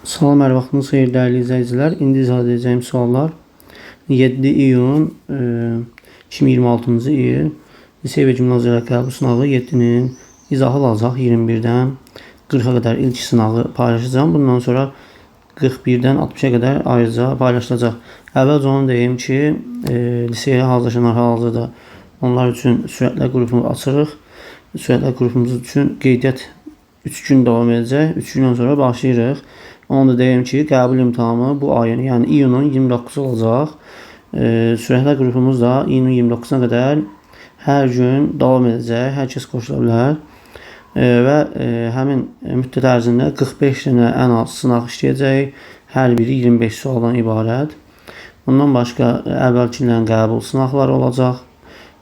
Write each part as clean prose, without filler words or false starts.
Salam, hər vaxtınız xeyir dəyərli izləyicilər. İndi izah edəcəyim suallar 7 iyun 2026-cı il lisey və gimnaziya qəbul sınağı 7-nin izahı olacaq. 21-dən 40-a qədər ilk sınağı paylaşacağım. Bundan sonra 41-dən 60-a qədər ayrıca paylaşılacaq. Əvvəlcə onu deyim ki, liseyə hazırlaşanlar hal-hazırda onlar üçün sürətlər qrupunu açırıq. Sürətlər qrupumuz üçün qeydiyyat 3 gün davam edəcək. 3 gündən sonra başlayırıq. Onu da deyim ki, qəbul imtahanı bu ayın, yəni iyunun 29-u olacaq. Sürətlər qrupumuz da iyunun 29-una qədər hər gün davam edəcək. Hər kəs qoşula bilər. Və həmin müddət ərzində 45 dənə ən az sınaq işləyəcək. Hər biri 25 sualdan ibarət. Bundan başqa əvvəlkilərin qəbul sınaqları olacaq.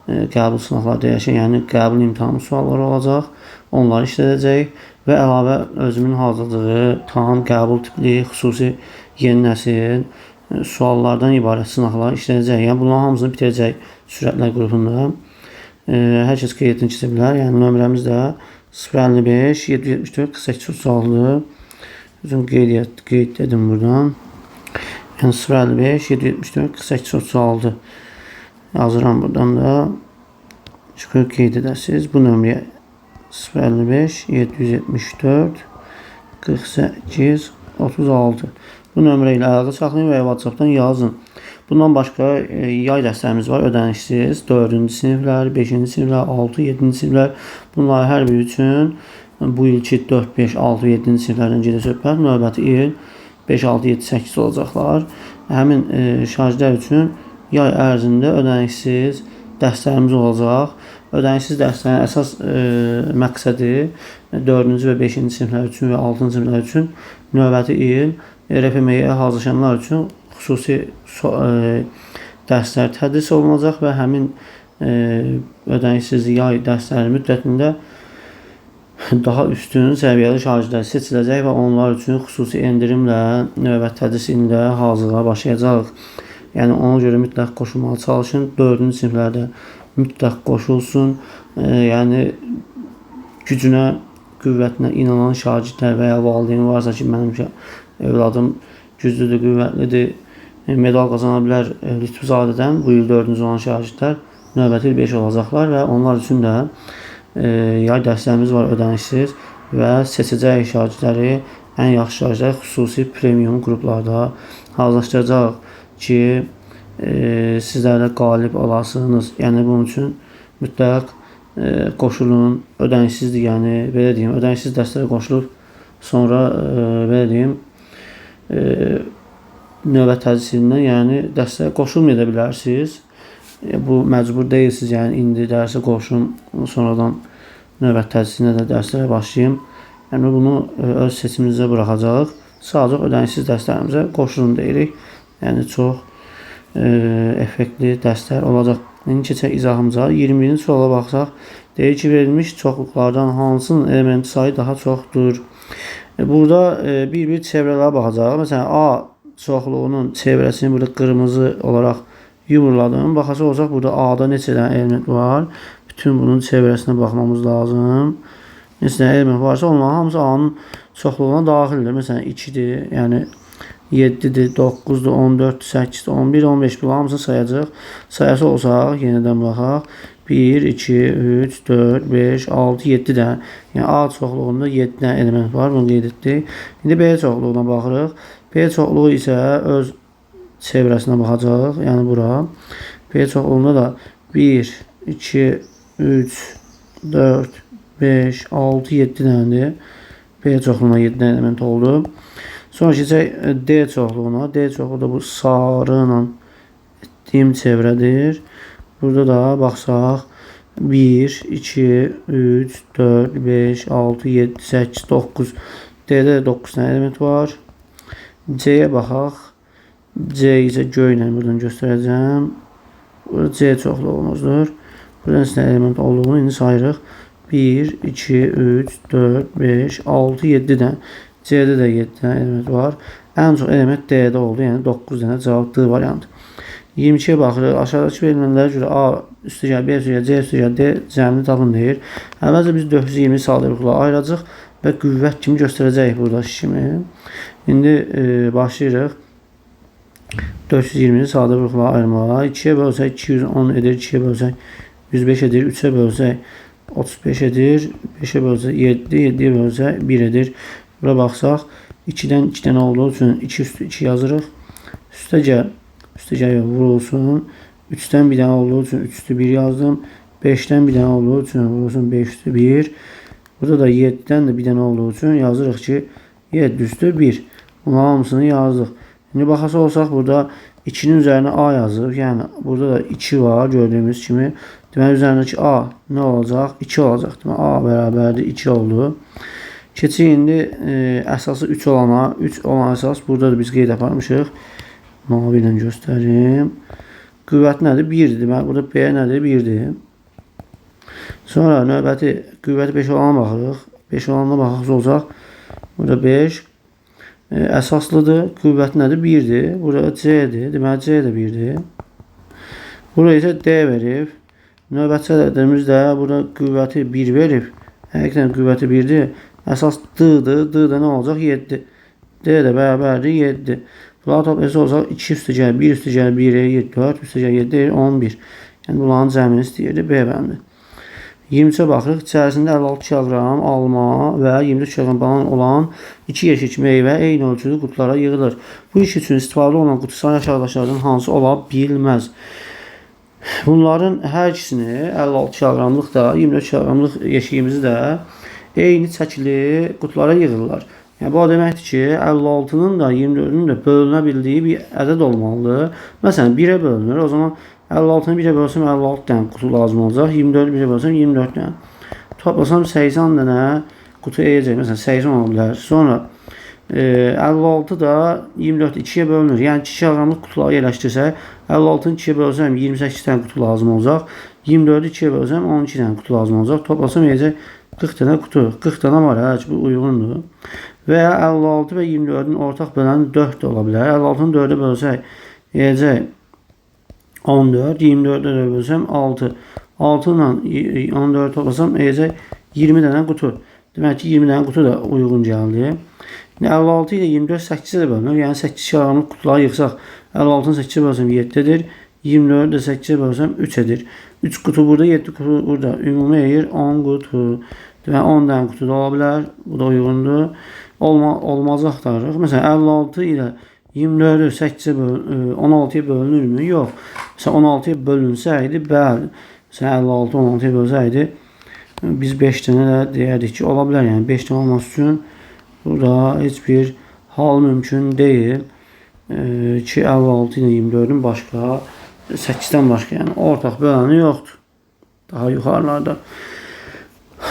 Qəbul sınaqları deyəşən, yəni qəbul imtahanı sualları olacaq. Onları işlədəcək və əlavə özümün hazırladığı tam qəbul tipli, xüsusi yeni nəsil suallardan ibarət sınaqlar işlədəcək. Yəni bunların hamısını bitirəcək sürətlər qrupunda. Hər kəs qeydiyyatını keçə bilər. Yəni nömrəmiz də 055 774 48 36-dır. Özüm qeyd edim buradan. Yəni 055 774 48 36 yazıram buradan da. Çıxır qeyd edəsiniz. Bu nömrəyə 055 774 48 36 bu nömrə ilə əlaqə saxlayın və ya WhatsAppdan yazın. Bundan başqa yay dərslərimiz var, ödənişsiz. 4-cü siniflər, 5-ci siniflər, 6, 7-ci siniflər. Bunlar hər biri üçün bu ilki 4, 5, 6, 7-ci siniflərdən gedə söhbət. Növbəti il 5, 6, 7, 8 olacaqlar. Həmin şagirdlər üçün yay ərzində ödənişsiz dərslərimiz olacaq. Ödənişsiz dərslərin əsas məqsədi 4-cü və 5-ci siniflər üçün və 6-cı siniflər üçün növbəti il RFMİ-yə hazırlaşanlar üçün xüsusi dərslər tədris olunacaq və həmin ödənişsiz yay dərsləri müddətində daha üstün səviyyəli şagirdlər seçiləcək və onlar üçün xüsusi endirimlə növbəti tədris ilində hazırlığa başlayacaq. Yəni ona görə mütləq qoşulmağa çalışın. 4-cü siniflərdə mütləq qoşulsun. Yəni gücünə, qüvvətinə inanan şagirdlər və ya valideyn varsa ki, mənim övladım güclüdür, qüvvətlidir, medal qazana bilər Lütfuzadədən. Bu il 4-cü olan şagirdlər növbəti il 5 olacaqlar və onlar üçün də yay dərslərimiz var ödənişsiz və seçəcək şagirdləri ən yaxşı şagirdlər xüsusi premium qruplarda hazırlaşdıracaq ki, sizlər də qalib olasınız. Yəni bunun üçün mütləq qoşulun, ödənişsizdir, yəni belə deyim, ödənişsiz dərslərə qoşulub sonra belə deyim, növbət tədrisindən yəni dərslərə qoşulmaya da bilərsiniz. Bu məcbur deyilsiniz, yəni indi dərsə qoşun, sonradan növbət tədrisinə də dərslərə başlayayım. Yəni bunu öz seçiminizə buraxacaq. Sadəcə ödənişsiz dərslərimizə qoşulun deyirik. Yəni çox effektli dərslər olacaq. İndi keçək izahımıza. 21-ci suala baxsaq, deyir ki, verilmiş çoxluqlardan hansının element sayı daha çoxdur? Burada bir çevrələrə baxacaq. Məsələn, A çoxluğunun çevrəsini burada qırmızı olaraq yumurladım. Baxacaq olsaq, burada A-da neçə dənə element var? Bütün bunun çevrəsinə baxmamız lazım. Neçə dənə element varsa, onların hamısı A-nın çoxluğuna daxildir. Məsələn, 2-dir, yəni 7-dir, 9-dur, 14-dir, 8-dir, 11, 15 bunların hamısını sayacaq. Sayası olsaq, yenidən baxaq. 1, 2, 3, 4, 5, 6, 7 dənə. Yəni A çoxluğunda 7 dənə element var, bunu qeyd etdik. İndi B çoxluğuna baxırıq. B çoxluğu isə öz çevrəsinə baxacaq, yəni bura. B çoxluğunda da 1, 2, 3, 4, 5, 6, 7 dənədir. B çoxluğuna 7 dənə element oldu. Sonra keçək D çoxluğuna. D çoxluğu da bu sarı ilə etdiyim çevrədir. Burada da baxsaq 1, 2, 3, 4, 5, 6, 7, 8, 9. D-də 9 dənə element var. C-yə baxaq. C isə göylə buradan göstərəcəm. Burada C çoxluğumuzdur. Burada neçə element olduğunu indi sayırıq. 1, 2, 3, 4, 5, 6, 7 dənə. C-də də 7 dənə element var. Ən çox element D-də oldu, yəni 9 dənə cavab D variantı. 22-yə baxırıq. Aşağıdakı verilənlərə görə A üstəgəl, B üstəgəl, C üstəgəl, D cəmini tapın deyir. Əvvəlcə biz 420 sadə qruplara ayıracaq. və qüvvət kimi göstərəcəyik burada kimi. İndi başlayırıq. 420-ni sadə qruplara ayırmağa. 2-yə bölsək 210 edir, 2-yə bölsək 105 edir, 3-ə bölsək 35 edir, 5-ə bölsək 7, 7-yə bölsək 1 edir. Bura baxsaq, 2-dən 2 dənə olduğu üçün 2 üstü 2 yazırıq. Üstə gəl vurulsun. 3-dən bir dənə olduğu üçün 3 üstü 1 yazdım. 5-dən bir dənə olduğu üçün vurulsun 5 üstü 1. Burada da 7-dən də bir dənə olduğu üçün yazırıq ki 7 üstü 1. Bunların hamısını yazdıq. Şimdi baxası olsaq burada 2'nin üzərinə A yazıb. Yəni burada da 2 var gördüyümüz kimi. Deməli üzərindəki A nə olacaq? 2 olacaq. Deməli A bərabərdir 2 oldu. Keçək indi əsası 3 olana. 3 olan əsas burada da biz qeyd aparmışıq. Mavi ilə göstərim. Qüvvət nədir? 1'dir. Deməli burada B nədir? 1'dir. Sonra növbəti qüvvəti 5 olana baxırıq. 5 olana baxaq olacaq. Burada 5 əsaslıdır. Qüvvət nədir? 1'dir. Burada C'dir. Deməli C də 1'dir. Buraya isə D verib. Növbətçi ədədimizdə burada qüvvəti 1 verib. Həqiqətən qüvvəti 1'dir. Əsas D-dir. D-də nə olacaq? 7. D də bərabərdir 7. Bunları toplayacaq olacaq 2 üstə gəl 1 üstə gəl 1 7 4 üstə gəl 7 11. Yəni bunların cəmini istəyirdi B bəndi. 23'ə baxırıq. İçərisində 56 kiloqram alma və 24 kiloqram banan olan 2 yeşik meyvə eyni ölçüdə qutulara yığılır. Bu iş üçün istifadə olunan qutu sayı aşağıdakılardan hansı ola bilməz? Bunların hər ikisini 56 kiloqramlıq da 24 kiloqramlıq yeşiyimizi də eyni çəkili qutulara yığırlar. Yəni bu deməkdir ki, 56'nın da 24'ün də bölünə bildiyi bir ədəd olmalıdır. Məsələn 1'ə bölünür. O zaman 56'nı 1'ə bölsəm 56 dənə qutu lazım olacaq. 24'ü 1'ə bölsəm 24 dənə. Toplasam 80 dənə qutu eyəcək. Məsələn 80 ola bilər. Sonra 56 da 24 2'yə bölünür. Yəni 2 kiloqramlıq qutuları yerləşdirsək 56'nı 2'yə bölsəm 28 dənə qutu lazım olacaq. 24'ü 2'yə bölsəm 12 dənə qutu lazım olacaq. Toplasam eyəcək 40 dənə qutu. 40 dənə var hə, bu uyğundur. Və ya 56 və 24'ün ortaq böləni 4 də ola bilər. 56'nı 4'ə bölsək eyəcək 14, 24'də də bölsəm 6. 6 ilə 14 toplasam eyəcək 20 dənə qutu. Demək ki 20 dənə qutu da uyğun gəldi. 56 ilə 24 8'ə də bölünür. Yəni 8 kiloqramlıq qutuları yığsaq 56'nı 8'ə bölsəm 7'dir. 24'ü də 8'ə bölsəm 3 edir. 3 qutu burada, 7 qutu burada. Ümumi eyir 10 qutu. Demək 10 dənə qutu da ola bilər. Bu da uyğundur. Olmazı axtarırıq. Məsələn 56 ilə 24'ü 8'ə 16'ya bölünürmü? Yox. Məsələn 16'ya bölünsəydi, bəli. Məsələn 56 16'ya bölsəydi biz 5 dənə də deyərdik ki, ola bilər. Yəni 5 dənə olması üçün burada heç bir hal mümkün deyil ki 56 ilə 24'ün başqa 8'dən başqa yəni ortaq böləni yoxdur. Daha yuxarılarda.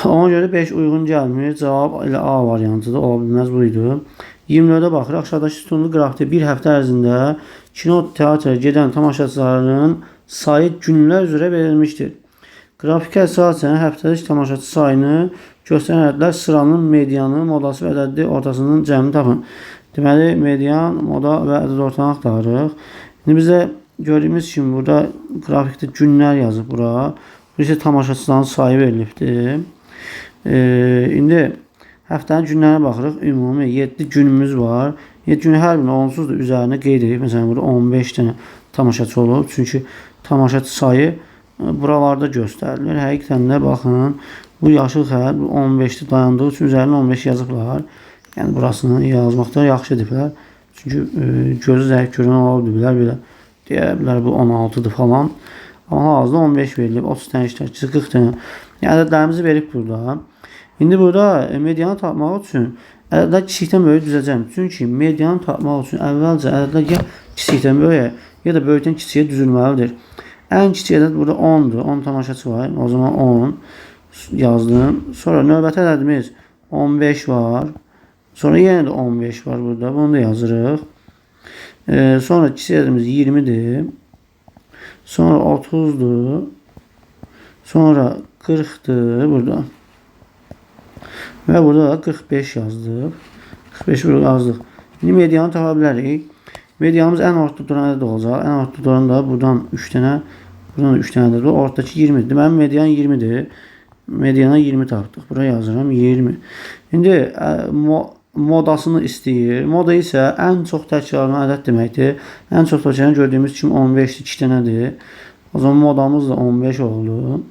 Ona görə 5 uyğun gəlmir. Cavab ilə A variantı da ola bilməz buydu. 24'ə baxırıq. Aşağıdakı sütunlu qrafikdə bir həftə ərzində kino teatrə gedən tamaşaçıların sayı günlər üzrə verilmişdir. Qrafikə əsasən həftəlik tamaşaçı sayını göstərən ədədlər sıranın medianı, modası və ədədi ortasının cəmini tapın. Deməli, median, moda və ədəd ortanı axtarırıq. İndi bizə gördüyümüz kimi burada qrafikdə günlər yazıb bura. Bu isə tamaşaçıların sayı verilibdir. İndi həftənin günlərinə baxırıq. Ümumi 7 günümüz var. 7 günü hər birini onsuz da üzərinə qeyd edib. Məsələn, burada 15 dənə tamaşaçı olub. Çünki tamaşaçı sayı buralarda göstərilir. Həqiqətən də baxın, bu yaşıl xətt 15'də dayandığı üçün üzərinə 15 yazıblar. Yəni burasını yazmaqda yaxşı ediblər. Çünki gözü zəif görən ola bilər, belə deyə bilər bu 16'dır falan. Amma hazırda 15 verilib, 30 dənə iştirakçısı, 40 dənə. Yəni ədədlərimizi verib burada. İndi burada medianı tapmaq üçün ədədlər kiçikdən böyük düzəcəm. Çünki medianı tapmaq üçün əvvəlcə ədədlər ya kiçikdən böyüyə, ya da böyükdən kiçiyə düzülməlidir. Ən kiçik ədəd burada 10'dur. 10 tamaşaçı var. O zaman 10 yazdım. Sonra növbəti ədədimiz 15 var. Sonra yenə də 15 var burada. Bunu da yazırıq. Sonra kiçik ədədimiz 20'dir. Sonra 30'dur. Sonra 40'dır burada. Və burada da 45 yazdıq. 45 burada yazdıq. İndi medianı tapa bilərik. Medianımız ən ortada duran ədəd olacaq. Ən ortada duran da buradan 3 dənə, buradan da 3 dənə ədəd var. Ortadakı 20'dir. Deməli median 20'dir. Mediana 20 tapdıq. Bura yazıram 20. İndi modasını istəyir. Moda isə ən çox təkrarlanan ədəd deməkdir. Ən çox təkrarlanan gördüyümüz kimi 15-dir, 2 dənədir. O zaman modamız da 15 oldu.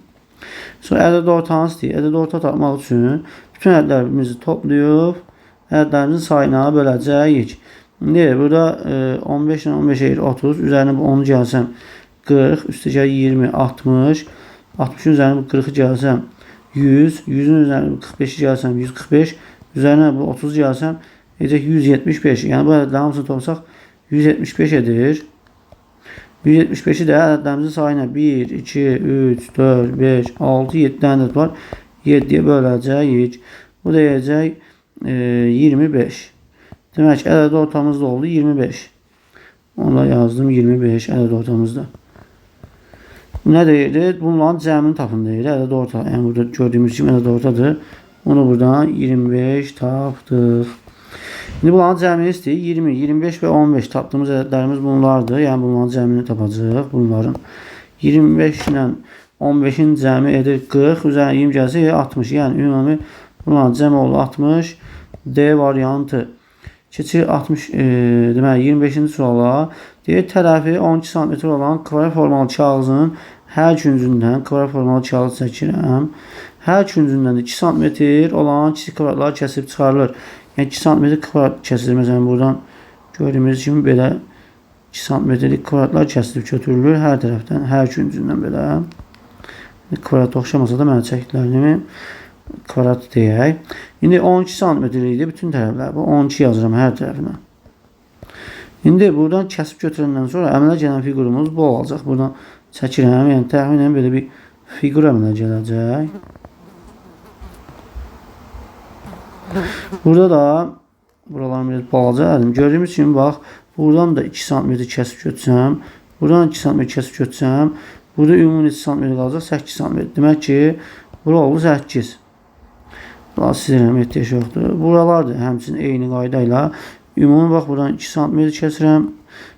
Sonra ədəd ortanı istəyir. Ədəd orta tapmaq üçün bütün ədədlərimizi toplayıb ədədlərimizin sayına böləcəyik. İndi burada 15 ilə 15 edir 30. Üzərinə bu 10 gəlsəm 40. Üstə 20, 60. 60'ın üzərinə bu 40'ı gəlsəm 100. 100'ün üzərinə bu 45'i gəlsəm 145. Üzərinə bu 30 gəlsəm edəcək 175. Yəni bu ədədlərin hamısını toplasaq 175 edir. 175'i də ədədlərimizin sayına 1, 2, 3, 4, 5, 6, 7 dənə ədəd var. 7'yə böləcəyik. Bu deyəcək 25. Demək ki, ədəd ortamızda oldu 25. Onu da yazdım 25 ədəd ortamızda. Nə deyirdi? Bunların cəmini tapın deyir. Ədəd orta. Yəni burada gördüyümüz kimi ədəd ortadır. Onu buradan 25 tapdıq. İndi bunların cəmini istəyir. 20, 25 və 15 tapdığımız ədədlərimiz bunlardır. Yəni bunların cəmini tapacaq. Bunların 25 ilə 15'in cəmi edir 40. Üzərinə 20 gəlsə 60. Yəni ümumi bunların cəmi oldu 60. D variantı. Keçir 60, deməli 25-ci suala. Deyir, tərəfi 12 cm olan kvadrat formalı kağızın hər küncündən kvadrat formalı kağız çəkirəm. Hər küncündən 2 cm olan kiçik kvadratlar kəsib çıxarılır. Yəni 2 cm kvadrat kəsilir. Məsələn, buradan gördüyümüz kimi belə 2 cm-lik kvadratlar kəsilib götürülür. Hər tərəfdən, hər küncündən belə. Kvadrat oxşamasa da mənə çəkdiklərini kvadrat deyək. İndi 12 cm idi bütün tərəflər. Bu 12 yazıram hər tərəfinə. İndi buradan kəsib götürəndən sonra əmələ gələn fiqurumuz bu olacaq. Buradan çəkirəm. Yəni təxminən belə bir fiqur əmələ gələcək. Burada da buralarım biraz balaca əlim. Gördüyümüz kimi bax, buradan da 2 cm kəsib götürsəm, buradan 2 cm kəsib götürsəm, burada ümumi 2 cm qalacaq 8 cm. Demək ki, bura oldu 8. Daha silirəm, ehtiyac yoxdur. Buralar da həmçinin eyni qayda ilə ümumi bax buradan 2 cm kəsirəm.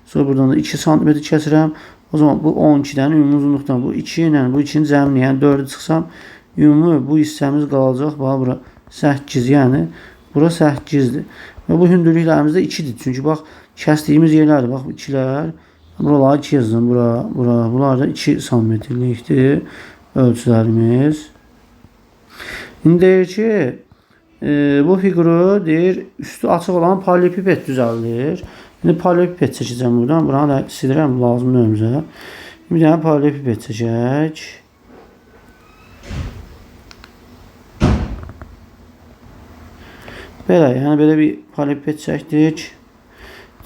Sonra buradan da 2 cm kəsirəm. O zaman bu 12-dən ümumi uzunluqdan bu 2 ilə bu 2-nin cəmini, yəni 4'ü çıxsam ümumi bu hissəmiz qalacaq. Bax bura 8, yəni bura 8-dir. Və bu hündürlüklərimiz də 2-dir. Çünki bax kəsdiyimiz yerlərdir. Bax 2'lər. Buraları 2 yazdım. Bunlar da 2 cm-likdir ölçülərimiz. İndi deyir ki, bu fiquru deyir, üstü açıq olan paralelipiped düzəldir. İndi paralelipiped çəkəcəm buradan. Buranı da silirəm lazım növümüzə. Bir dənə paralelipiped çəkək. Belə, yəni belə bir paralelipiped çəkdik.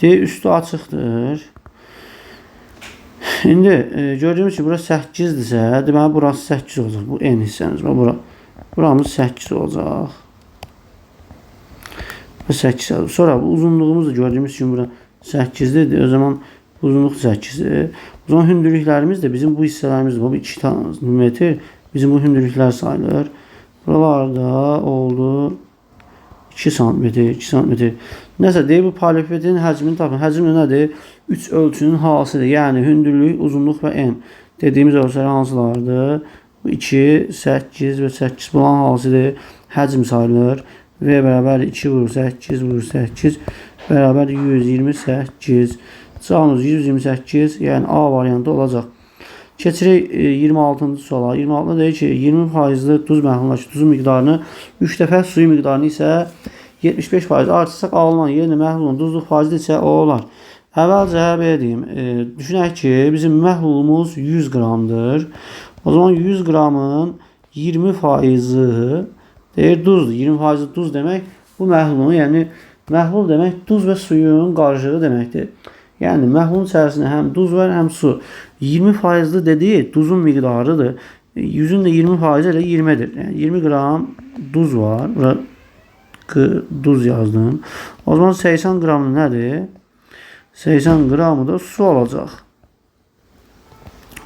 Deyir, üstü açıqdır. İndi gördüyümüz ki, bura 8-dirsə, deməli burası 8 olacaq. Bu en hissəmiz var. Buramız 8 olacaq. 8 olacaq. Sonra bu uzunluğumuz da gördüyümüz kimi bura 8'dir. O zaman uzunluq 8'dir. O zaman hündürlüklərimiz də bizim bu hissələrimiz var. Bu 2 metr bizim bu hündürlüklər sayılır. Buralarda oldu 2 cm, 2 cm. Nəsə deyir, bu paralelipipedin həcmini tapın. Həcm nədir? 3 ölçünün hasıdır. Yəni hündürlük, uzunluq və en. Dediyimiz ölçülər hansılardır? 2, 8 və 8 bulan hasıdır. Həcm sayılır. V bərabər 2 vurur 8 vurur 8 bərabər 128. Cavabımız 128. Yəni A variantı olacaq. Keçirik 26-cı suala. 26-da deyir ki, 20% duz məhlulundakı duzun miqdarını 3 dəfə, suyu miqdarını isə 75% artırsaq alınan yerinə məhlulun duzluq faizi isə o olar. Əvvəlcə belə deyim. Düşünək ki, bizim məhlulumuz 100 qramdır. O zaman 100 qramın 20% deyir duzdur. 20% duz demək bu məhlulun, yəni məhlul demək duz və suyun qarışığı deməkdir. Yəni məhlulun içərisində həm duz var, həm su. 20% dediyi duzun miqdarıdır. 100'ün də 20% ilə 20'dir. Yəni 20 qram duz var. Bura duz yazdım. O zaman 80 qramı nədir? 80 qramı da su olacaq.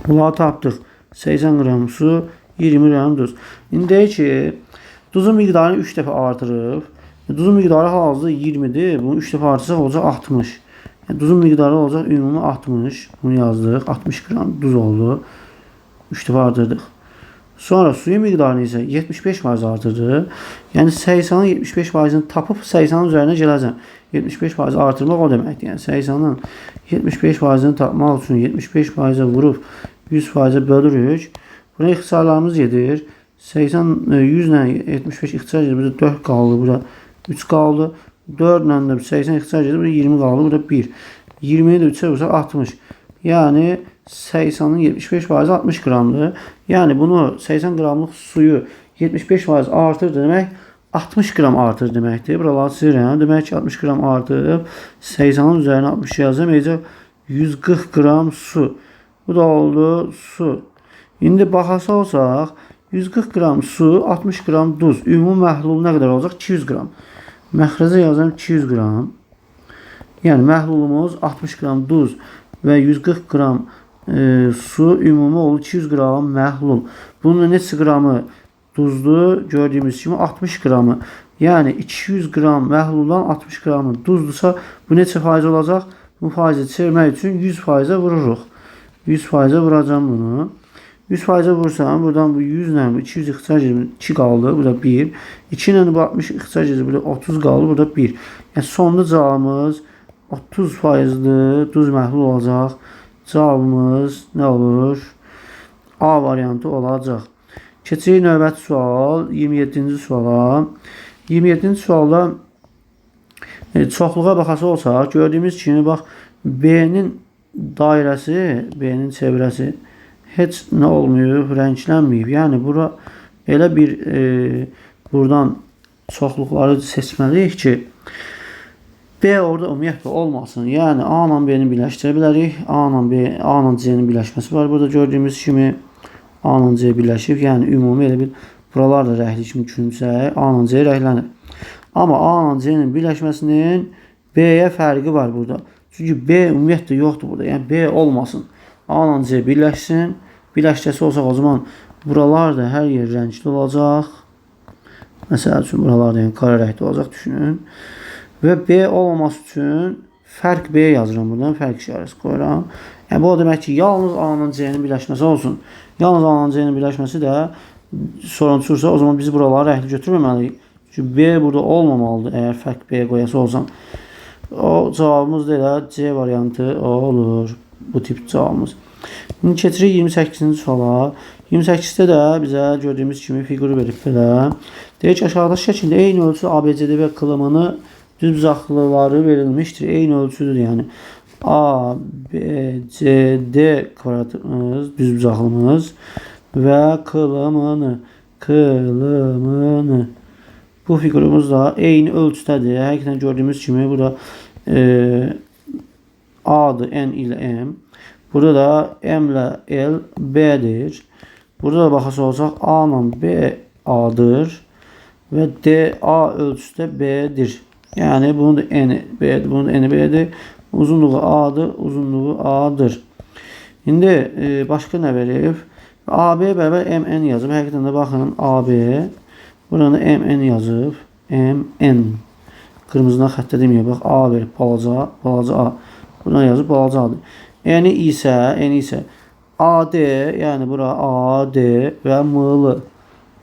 Bunları tapdıq. 80 qram su, 20 qram duz. İndi deyir ki, duzun miqdarını 3 dəfə artırıb. Duzun miqdarı hal-hazırda 20'dir. Bunu 3 dəfə artırsaq olacaq 60. Yəni duzun miqdarı olacaq ümumi 60. Bunu yazdıq. 60 qram duz oldu. 3 dəfə artırdıq. Sonra suyun miqdarını isə 75% artırdı. Yəni 80-ın 75%-ni tapıb 80-ın üzərinə gələcəm. 75% artırmaq o deməkdir. Yəni 80-ın 75%-ni tapmaq üçün 75%-ə vurub 100%-ə bölürük. Buna ixtisarlarımız gedir. 80 100 ilə 75 ixtisar gedir. Burada 4 qaldı, burada 3 qaldı. 4 ilə də 80 ixtisar gedir. Burada 20 qaldı, burada 1. 20-yi də 3-ə vursaq 60. Yəni 80-ın 75%-i 60 qramdır. Yəni bunu 80 qramlıq suyu 75% artır demək 60 qram artır deməkdir. Buraları silirəm. Demək ki 60 qram artıb 80-ın üzərinə 60 yazım. 140 qram su. Bu da oldu su. İndi baxası olsaq 140 qram su, 60 qram duz. Ümumi məhlul nə qədər olacaq? 200 qram. Məxrəcə yazıram 200 qram. Yəni məhlulumuz 60 qram duz və 140 qram su, ümumi olur 200 qram məhlul. Bunun neçə qramı duzdur? Gördüyümüz kimi 60 qramı. Yəni 200 qram məhluldan 60 qramı duzdursa bu neçə faiz olacaq? Bu faizi çevirmək üçün 100%-ə vururuq. 100%-ə vuracam bunu. 100%-ə vursam, buradan bu 100 ilə 200 ixtisar gedir, 2 qaldı, burada 1. 2 ilə 60 ixtisar gedir, burada 30 qaldı, burada 1. Yəni sonda cavabımız 30%'lı duz məhlul olacaq. Cavabımız nə olur? A variantı olacaq. Keçirik növbəti sual, 27-ci suala. 27-ci sualda çoxluğa baxası olsaq, gördüyümüz kimi bax B-nin dairəsi, B-nin çevrəsi heç nə olmuyor, rənglənməyib. Yəni bura elə bir buradan çoxluqları seçməliyik ki, B orada ümumiyyətlə olmasın. Yəni A ilə B-ni birləşdirə bilərik. A ilə C-nin birləşməsi var. Burada gördüyümüz kimi A ilə C birləşib. Yəni ümumi elə bir buralar da rəhli kimi düşünsək, A ilə C rəhlənir. Amma A ilə C-nin birləşməsinin B-yə fərqi var burada. Çünki B ümumiyyətlə yoxdur burada. Yəni B olmasın. A ilə C birləşsin. Birləşdirəsi olsaq o zaman buralar da hər yer rəngli olacaq. Məsəl üçün buralar da yəni qara rəngli olacaq düşünün. Və B olmaması üçün fərq B yazıram buradan. Fərq işarəsi qoyuram. Yəni bu o demək ki, yalnız A ilə C-nin birləşməsi olsun. Yalnız A ilə C-nin birləşməsi də sorun çıxırsa o zaman biz buraları rəngli götürməməliyik. Çünki B burada olmamalıdır əgər fərq B qoyası olsam. O cavabımız da elə C variantı olur. Bu tip cavabımız. Şimdi keçirik 28-ci suala. 28-də də bizə gördüyümüz kimi fiquru verib belə. Deyək ki, aşağıdakı şəkildə eyni ölçü ABCD və qılımını düzbucaqlıları verilmişdir. Eyni ölçüdür yəni. ABCD kvadratımız, düzbucaqlımız və qılımını bu fiqurumuz da eyni ölçüdədir. Həqiqətən gördüyümüz kimi burada A'dır, N ilə M. Burada da M ilə L B'dir. Burada da baxası olsaq A ilə B A'dır və D A ölçüsü də B'dir. Yəni bunun da N B'dir, bunun da N B'dir. Uzunluğu A'dır, uzunluğu A'dır. İndi başqa nə verib? AB bərabər MN yazıb. Həqiqətən də baxın AB. Buranı MN yazıb. MN. Qırmızıdan xəttə deməyə bax. A verib balaca, balaca A. Buna yazıb balaca A'dır. N isə AD, yəni bura AD və ML.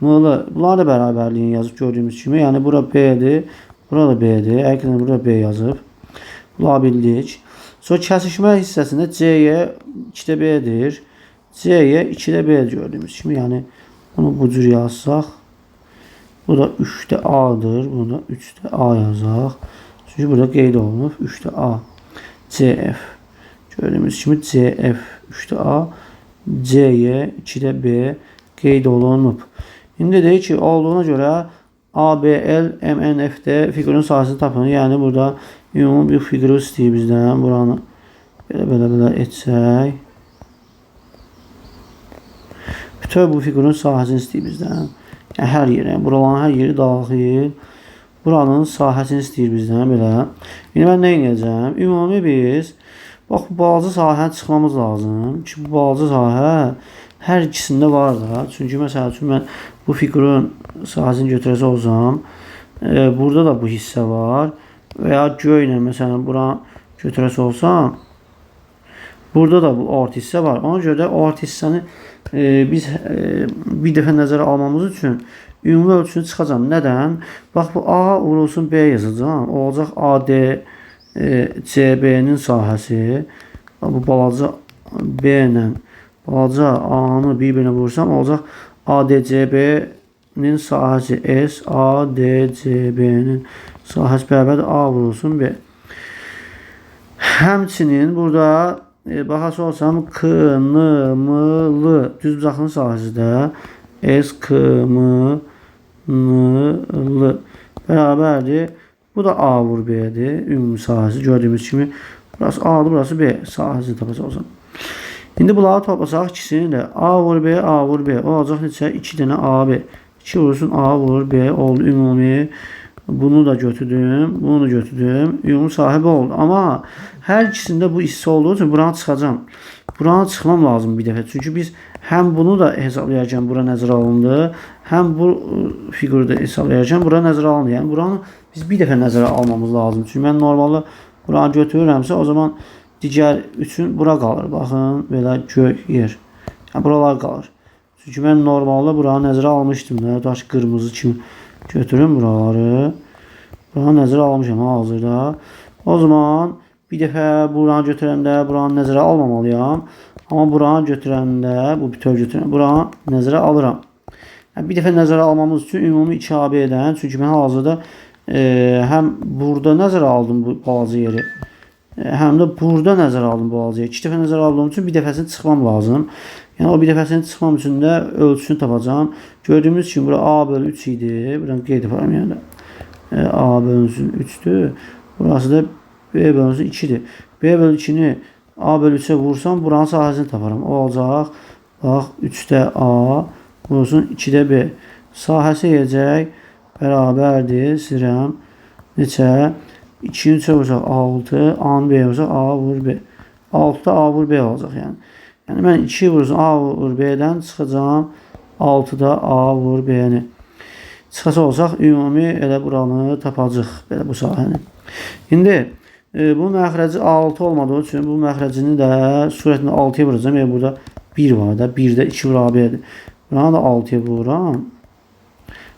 Bunlar da bərabərliyin yazıb gördüyümüz kimi. Yəni bura B'dir, bura da B'dir. Həqiqətən burada B yazıb. Bunları bildik. Sonra kəsişmə hissəsində C-yə 2-də B-dir. C-yə 2-də B gördüyümüz kimi. Yəni bunu bu cür yazsaq. Bu da 3-də A-dır. Bunu da 3-də A yazaq. Çünki burada qeyd olunub 3-də A. CF. Gördüyümüz kimi CF 3'də A, C'ye 2'də B qeyd olunub. İndi deyək ki, olduğuna görə ABL MNF'də fiqurun sahəsini tapın. Yəni burada ümumi bir fiquru istəyir bizdən. Buranı belə etsək. Bütün bu fiqurun sahəsini istəyir bizdən. Yəni hər yerə, buraların hər yeri daxil. Buranın sahəsini istəyir bizdən belə. İndi mən nə edəcəm? Ümumi biz bax, bu balaca sahəyə çıxmamız lazım ki, bu balaca sahə hər ikisində var da. Çünki məsəl üçün mən bu fiqurun sahəsini götürəcək olsam, burada da bu hissə var və ya göylə məsələn bura götürəcək olsam, Burada da bu artı hissə var. Ona görə də o artı hissəni biz bir dəfə nəzərə almamız üçün ümumi ölçüsünü çıxacağam. Nədən? Bax bu A vurulsun B yazacağam. O olacaq AD CB-nin sahəsi. Bu balaca B ilə balaca A-nı bir-birinə vursam olacaq ADCB-nin sahəsi S, ADCB-nin sahəsi bərabər A vurulsun B. Həmçinin burada baxası olsam KNML düz bucaqlının sahəsi də S, KML bərabərdir. Bu da A vur B-dir. Ümumi sahəsi gördüyümüz kimi. Burası A-dır, burası B sahəsini tapacaqsın. İndi bunları toplasaq ikisini də A vur B, A vur B. O olacaq neçə? 2 dənə AB. 2 vursun A vur B oldu ümumi. Bunu da götürdüm, bunu da götürdüm. Ümumi sahibi oldu. Amma hər ikisində bu hissə olduğu üçün buranı çıxacağım. Buranı çıxmam lazım bir dəfə. Çünki biz həm bunu da hesablayarkən bura nəzərə alındı, həm bu fiquru da hesablayarkən bura nəzərə alındı. Yəni buranı biz bir dəfə nəzərə almamız lazım. Çünki mən normalda buranı götürürəmsə, o zaman digər üçün bura qalır. Baxın, belə göy yer. Yəni buralar qalır. Çünki mən normalda buranı nəzərə almışdım da, daş qırmızı kimi götürüm buraları. Buranı nəzərə almışam hazırda. O zaman bir dəfə buranı götürəndə buranı nəzərə almamalıyam. Amma buranı götürəndə, bu bütöv götürəndə buranı nəzərə alıram. Yəni, bir dəfə nəzərə almamız üçün ümumi 2AB-dən, çünki mən hazırda həm burada nəzərə aldım bu balaca yeri, həm də burada nəzərə aldım bu balaca yeri. 2 dəfə nəzərə aldığım üçün bir dəfəsini çıxmam lazım. Yəni o bir dəfəsini çıxmam üçün də ölçüsünü tapacağım. Gördüyümüz kimi bura A bölü 3 idi. Buradan qeyd edirəm yəni. A bölü 3'dür. Burası da B bölü 2'dir. B bölü 2'ni A bölü 3'e vursam buranın sahəsini taparım. O olacaq. Bax 3'də A vursun 2'də B. Sahəsi yiyəcək. Bərabərdir. Silirəm. Neçə? 2'ni 3'e vursaq 6. A'nı B'ye vursaq A vur B. 6'da A vur B olacaq yəni. Yəni mən 2 vursun A vur B-dən çıxacağam. 6'da A vur B-ni. Çıxasa olsaq ümumi elə buranı tapacaq. Belə bu sahəni. İndi bu məxrəci 6 olmadığı üçün bu məxrəcini də surətini 6'ya vuracağım. Yəni burada 1 var da. 1'də 2 vur AB-dir. Buranı da 6'ya vururam.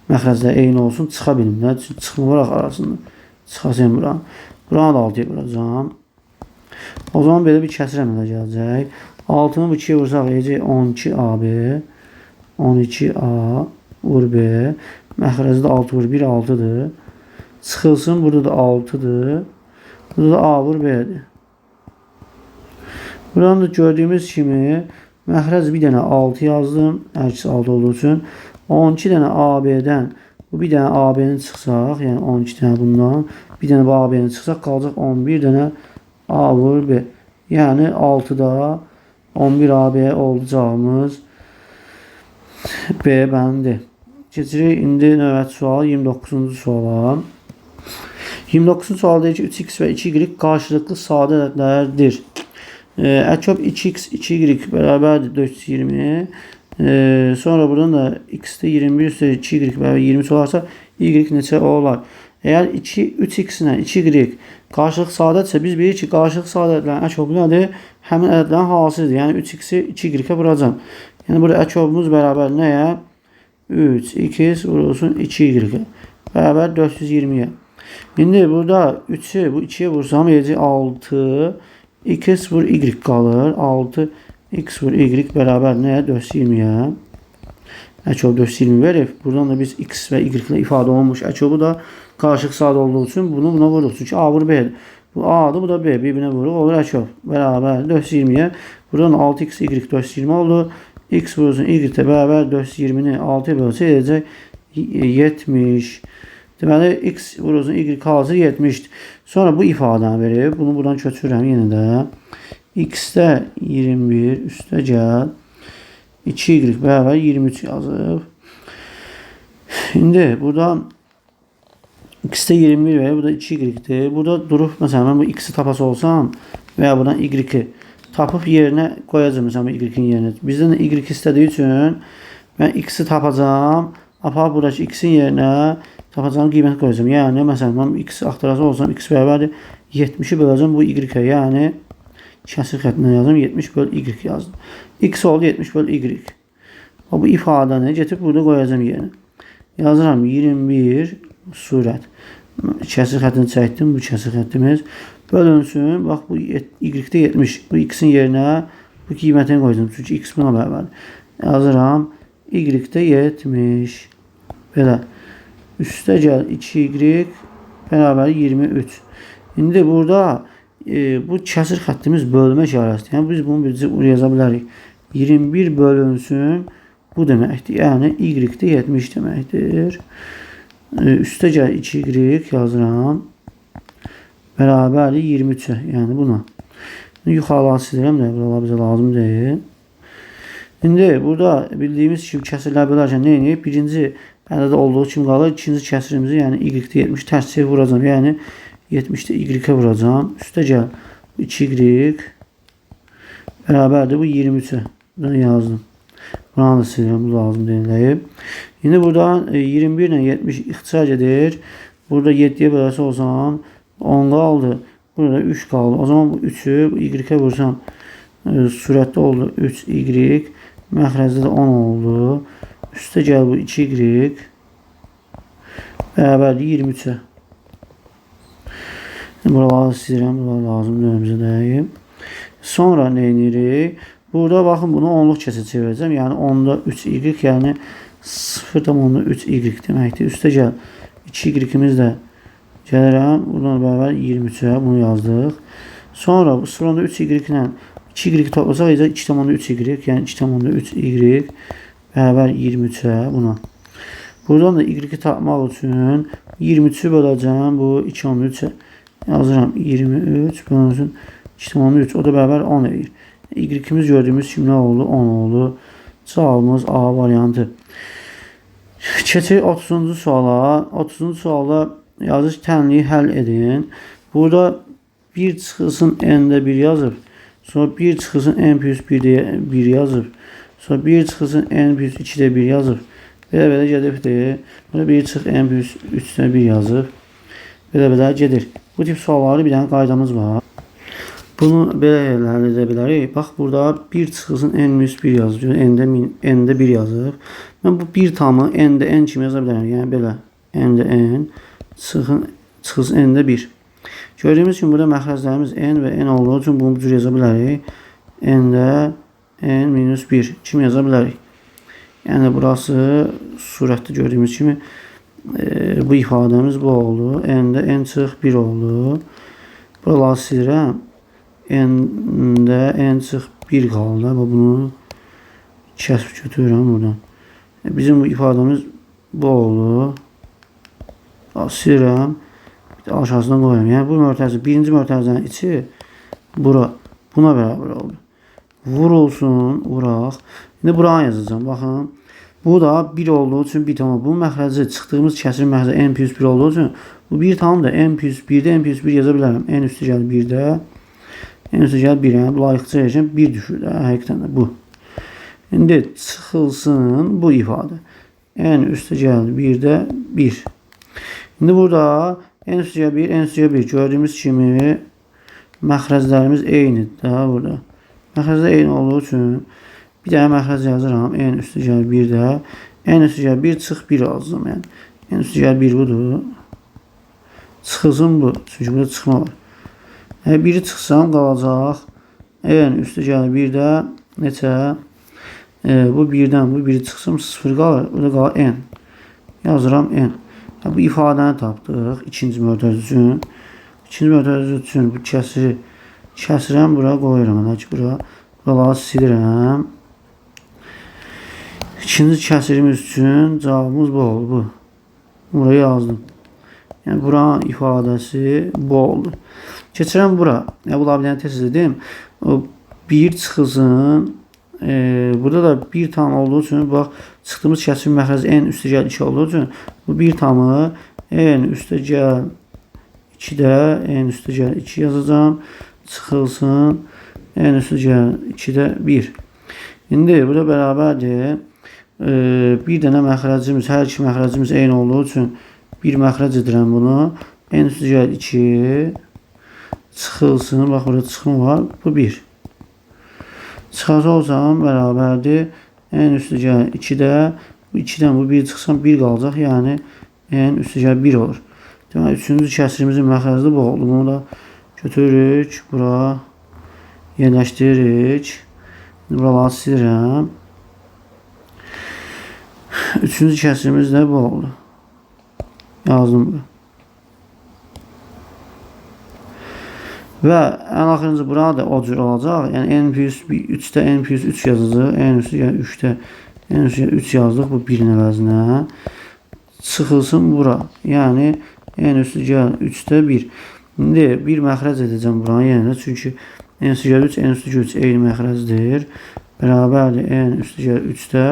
Məxrəclər eyni olsun. Çıxa bilim də. Çıxma var arasında. Çıxasayım buranı. Buranı da 6'ya vuracağım. O zaman belə bir kəsir əmələ gələcək. 6'nı bu 2'ye vursaq yiyəcək 12AB. 12A vur B. Məxrəci də 6 vur 1 6'dır. Çıxılsın. Burada da 6'dır. Burada da A vur B'dir. Buradan da gördüyümüz kimi məxrəc bir dənə 6 yazdım. Hər ikisi 6 olduğu üçün. 12 dənə AB-dən bu bir dənə AB-ni çıxsaq, yəni 12 dənə bundan bir dənə bu AB-ni çıxsaq qalacaq 11 dənə A vur B. Yəni 6'da 11 AB olacağımız B bəndi. Keçirik indi növbəti sual 29-cu suala. 29-cu sual deyir ki 3x və 2y qarşılıqlı sadə ədədlərdir. Əkab 2x 2y bərabərdir 420. Sonra buradan da x-də 21 üstə 2y bərabər 20 olarsa y neçə olar? Əgər 3x ilə 2y qarşılıq sadədirsə biz bilirik ki qarşılıq sadə ədədlərin əkabı nədir? Həmin ədədlərin hansıdır? Yəni 3x-i 2y-ə vuracam. Yəni burada əkabımız bərabər nəyə? 3x vurulsun 2y bərabər 420-yə. İndi burada 3'ü bu 2'ye vursam yiyəcək 6 x vur y qalır. 6 x vur y bərabər nəyə? 420-yə. Əkab 420 verir. Buradan da biz x və y ilə ifadə olunmuş əkabı da qarşılıq sadə olduğu üçün bunu buna vururuq. Çünki A vur B'dir. Bu A'dır, bu da B. Bir-birinə vururuq. Olur əkab bərabər 420-yə. Buradan 6x y 420 oldu. X vurulsun y-də bərabər 420-ni 6'ya bölsə edəcək 70. Deməli x vurulsun y hazır 70'dir. Sonra bu ifadəni verir. Bunu buradan köçürürəm yenə də. X-də 21 üstə gəl. 2y bərabər 23 yazıb. İndi burada x-də 21 verir. Bu da 2y-dir. Burada durub məsələn mən bu x-i tapası olsam və ya buradan y-i tapıb yerinə qoyacağım məsələn y-in yerinə. Bizdən y istədiyi üçün mən x-i tapacağam. Aparıb buradakı x-in yerinə tapacağım qiymət qoyacağım. Yəni məsələn mən x axtarası olsam x bərabərdir 70'i böləcəm bu y-ə. Yəni kəsir xəttinə yazdım. 70 böl y yazdım. X oldu 70 böl y. Bu ifadəni getirib burada qoyacağım yerinə. Yazıram 21 surət. Kəsir xəttini çəkdim. Bu kəsir xəttimiz bölünsün. Bax bu y-də 70. Bu x-in yerinə bu qiymətini qoydum. Çünki x buna bərabərdir. Yazıram y-də 70. Belə. Üstə gəl 2y bərabər 23. İndi burada bu kəsir xəttimiz bölmə işarəsidir. Yəni biz bunu bircə yaza bilərik. 21 bölünsün bu deməkdir. Yəni y-də 70 deməkdir. Üstə gəl 2y yazıram. Bərabərdir 23-ə. Yəni buna. Yuxarıları silirəm də buralar bizə lazım deyil. İndi burada bildiyimiz kimi kəsirlər bölərkən nə edib? Birinci ədədə olduğu kimi qalır. İkinci kəsirimizi yəni y-də 70 tərs çevir vuracam. Yəni 70'də y-ə vuracam. Üstə gəl 2y bərabərdir bu 23-ə. Bunu yazdım. Buranı da silirəm. Bu lazım deyil. İndi burada 21 ilə 70 ixtisar gedir. Burada 7-yə bölərsə olsam 10 qaldı. Burada 3 qaldı. O zaman bu 3'ü y-ə vursam surətdə oldu 3y. Məxrəcdə də 10 oldu. Üstə gəl bu 2y bərabərdir 23'ə. Buraları silirəm. Buralar lazımdır bizə deyil. Sonra nə edirik? Burada baxın bunu onluq kəsə çevirəcəm. Yəni 10'da 3y yəni 0,3y deməkdir. Üstə gəl 2y-imiz də gəlirəm. Buradan bərabər 23'ə bunu yazdıq. Sonra bu 0,3y ilə 2y toplasaq 2,3y yəni 2,3y bərabər 23'ə buna. Buradan da y tapmaq üçün 23'ü böləcəm bu 2,3'ə. Yazıram 23 bölünsün 2,3 o da bərabər 10 edir. Y-imiz gördüyümüz kimi nə oldu? 10 oldu. Cavabımız A variantı. Keçək 30-cu suala. 30-cu suala yazış tənliyi həll edin. Burada 1 çıxılsın n-də 1 yazıb. Sonra 1 çıxılsın n plus 1-də 1 yazıb. Sonra 1 çıxılsın n plus 2-də 1 yazıb. Belə gedibdir. Burada 1 çıx n plus 3-də 1 yazıb. Belə gedir. Bu tip sualları bir dənə qaydamız var. Bunu belə həll edə bilərik. Bax burada 1 çıxılsın n minus 1 yazılır. N-də 1 yazıb. Mən bu 1 tamı n-də n kimi yaza bilərəm. Yəni belə n-də n çıxılsın n-də 1. Gördüyümüz kimi burada məxrəclərimiz n və n olduğu üçün bunu bu cür yaza bilərik. N-də n minus 1 kimi yaza bilərik. Yəni burası surətdə gördüyümüz kimi bu ifadəmiz bu oldu. N-də n çıx 1 oldu. Buraları silirəm. N-də n çıx 1 qaldı. Bunu kəsb götürürəm buradan. Bizim bu ifadəmiz bu oldu. Silirəm. Aşağısından qoyuram. Yəni bu mörtəzi, birinci mörtəzənin içi buna bərabər oldu. Vurulsun, vuraq. İndi buranı yazacağım. Baxın. Bu da 1 olduğu üçün 1 tamam. Bu məxrəci çıxdığımız kəsirin məxrəci n plus 1 olduğu üçün bu 1 tamam da n plus 1'də n plus 1 yaza bilərəm. N üstü gəl 1'də. N üstü gəl 1. Yəni bu layiqcə yerəcəm 1 düşür də. Həqiqətən də bu. İndi çıxılsın bu ifadə. N üstü gəl 1'də 1. İndi burada n üstü gəl 1, n üstü gəl 1. Gördüyümüz kimi məxrəclərimiz eynidir də burada. Məxrəclər eyni olduğu üçün bir dənə məxrəc yazıram. N üstü gəl 1'də. N üstü gəl 1 çıx 1 alacağım. Yəni n üstü gəl 1 budur. Çıxılsın bu. Çünki burada çıxma var. 1'i çıxsam qalacaq. N üstü gəl 1'də neçə? Bu 1'dən bu 1'i çıxsam 0 qalır. Burada qalır n. Yazıram n. Bu ifadəni tapdıq. İkinci mörtəz üçün. İkinci mörtəz üçün bu kəsirəm bura qoyuram. Buraları silirəm. İkinci kəsirimiz üçün cavabımız bu oldu. Buraya yazdım. Yəni buranın ifadəsi bu oldu. Keçirəm bura. Bu labirenti tez dedim. O 1 çıxılsın. Burada da 1 tam olduğu üçün bax çıxdığımız kəsirin məxrəci n üstə gəl 2 olduğu üçün bu 1 tamı n üstə gəl 2'də n üstə gəl 2 yazacağım. Çıxılsın n üstə gəl 2'də 1. İndi burada bərabərdir. Bir dənə məxrəcimiz, hər iki məxrəcimiz eyni olduğu üçün bir məxrəc edirəm bunu. N üstü gəl 2 Çıxılsın. Bax, burada çıxım var. Bu 1. Çıxarsa olsam bərabərdir. En üstü gəlir 2-də. Bu 2-dən bu 1 çıxsam 1 qalacaq. Yəni en üstü gəlir 1 olur. Demək, 3-cü kəsirimizin məxrəzi bu oldu. Bunu da götürürük. Bura yerləşdiririk. Buraları silirəm. 3-cü kəsirimiz də bu oldu. Yazdım bura. Və ən axırıncı burada da o cür olacaq. Yəni n plus 3-də n plus 3 yazacaq. N üstü gəlir 3-də n üstü gəlir 3 yazdıq bu 1-in əvəzinə. Çıxılsın bura. Yəni n üstü gəlir 3-də 1. İndi bir məxrəc edəcəm buranı yenə. Çünki n üstü gəlir 3, n üstü gəlir 3 eyni məxrəcdir. Bərabərdir n üstü gəlir 3-də.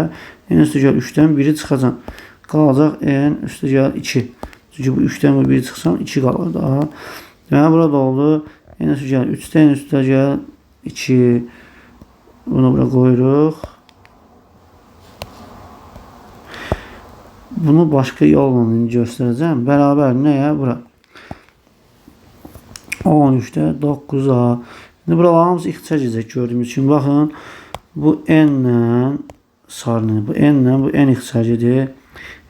N üstü gəlir 3-dən 1-i çıxacaq. Qalacaq n üstü gəlir 2. Çünki bu 3-dən bu 1 çıxsam 2 qalır da. Deməli burada oldu. N üstü gəlir 3-də, n üstü gəlir 2. Bunu bura qoyuruq. Bunu başqa yolla göstərəcəm. Bərabər nəyə? Bura. 13-də 9-a. İndi buralar hamısı ixtisar edəcək gördüyümüz üçün. Baxın, bu n-lə sarını, bu n-lə bu n ixtisar edir.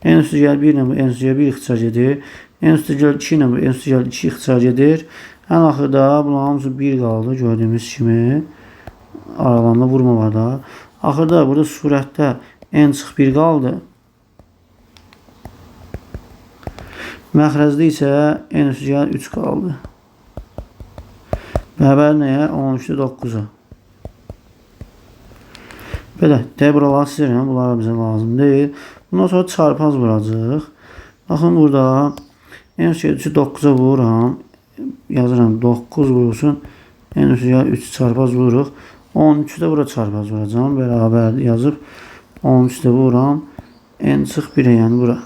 N üstü gəlir 1 ilə bu n üstü gəlir 1 ixtisar edir. N üstü gəlir 2 ilə bu n üstü gəlir 2 ixtisar edir. Ən axırda bunların hamısı 1 qaldı gördüyümüz kimi. Aralarında vurma var da. Axırda burada surətdə n çıx 1 qaldı. Məxrəzdə isə n üstü gəlir 3 qaldı. Bərabər nəyə? 13-də 9-a. Belə, buraları silirəm. Bunlar bizə lazım deyil. Bundan sonra çarpaz vuracaq. Baxın burada n üstü gəlir 9-a vururam. Yazıram 9 vurulsun. En üstü gəlir 3 çarpaz vururuq. 13-də bura çarpaz vuracağım. Bərabər yazıb 13-də vururam. N çıx 1-ə, yəni bura.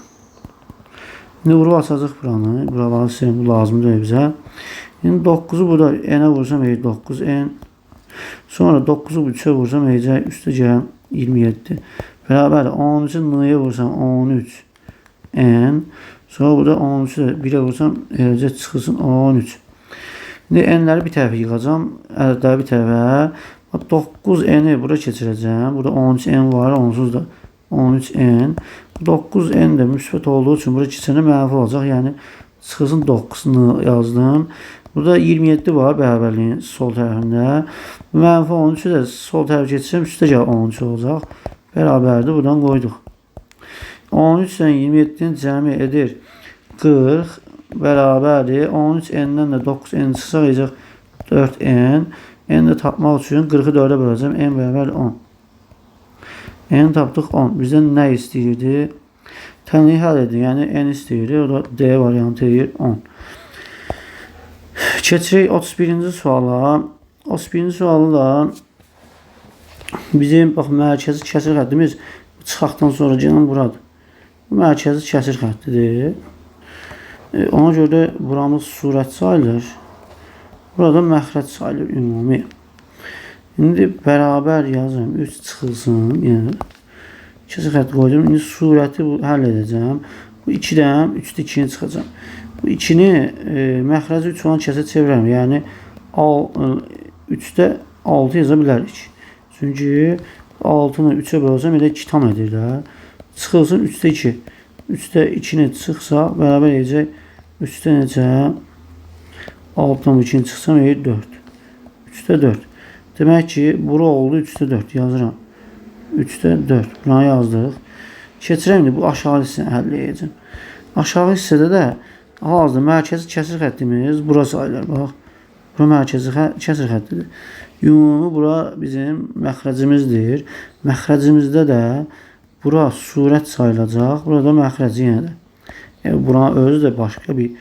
İndi vurub açacaq buranı. Buraları silirəm. Bu lazım deyil bizə. İndi 9-u burada n-ə vursam 9n. Sonra 9-u bu 3-ə vursam üstə gələn 27. Bərabər 13-ü n-yə vursam 13n. Sonra burada 13-ü 1-ə vursam çıxılsın 13. İndi n-ləri bir tərəfə yığacam. Ədədləri bir tərəfə. 9n-i bura keçirəcəm. Burada 13n var. Onsuz da 13n. 9n də müsbət olduğu üçün bura keçəndə mənfi olacaq. Yəni çıxılsın 9-nu yazdım. Burada 27 var bərabərliyin sol tərəfində. Mənfi 13-ü də sol tərəfə keçsəm üstə gəl 13 olacaq. Bərabərdir. Buradan qoyduq. 13-dən 27-nin cəmi edir 40. Bərabərdir. 13n-dən də 9n çıxsa qalacaq 4n. N-də tapmaq üçün 40-ı 4-ə böləcəm. N bərabər 10. N tapdıq 10. Bizdən nə istəyirdi? Tənliyi həll edir. Yəni n istəyirdi. O da D variantı edir 10. Keçirik 31-ci suala. 31-ci sualı da bizim bax mərkəzi kəsir xəttimiz çıxaqdan sonra gələn buradır. Bu mərkəzi kəsir xəttidir. Ona görə də buramız surət sayılır. Burada məxrəc sayılır ümumi. İndi bərabər yazım. 3 çıxılsın. Yəni kəsir xətti qoydum. İndi surəti həll edəcəm. Bu 2-dən 3-də 2-ni çıxacam. Bu 2-ni məxrəci 3 olan kəsə çevirəm. Yəni 3-də 6 yaza bilərik. Çünki 6-nı 3-ə bölsəm elə 2 tam edir də. Çıxılsın 3-də 2. 3-də 2-ni çıxsa bərabər edəcək. 3-də necə? 6-dan 2-ni çıxsam edir 4. 3-də 4. Demək ki, bura oldu 3-də 4 yazıram. 3-də 4. Buna yazdıq. Keçirəm indi bu aşağı hissəni həll edəcəm. Aşağı hissədə də hal-hazırda mərkəzi kəsir xəttimiz bura sayılır. Bax, bura mərkəzi kəsir xəttidir. Ümumi bura bizim məxrəcimizdir. Məxrəcimizdə də bura surət sayılacaq. Burada məxrəci yenə də. Yəni, buranın özü də başqa bir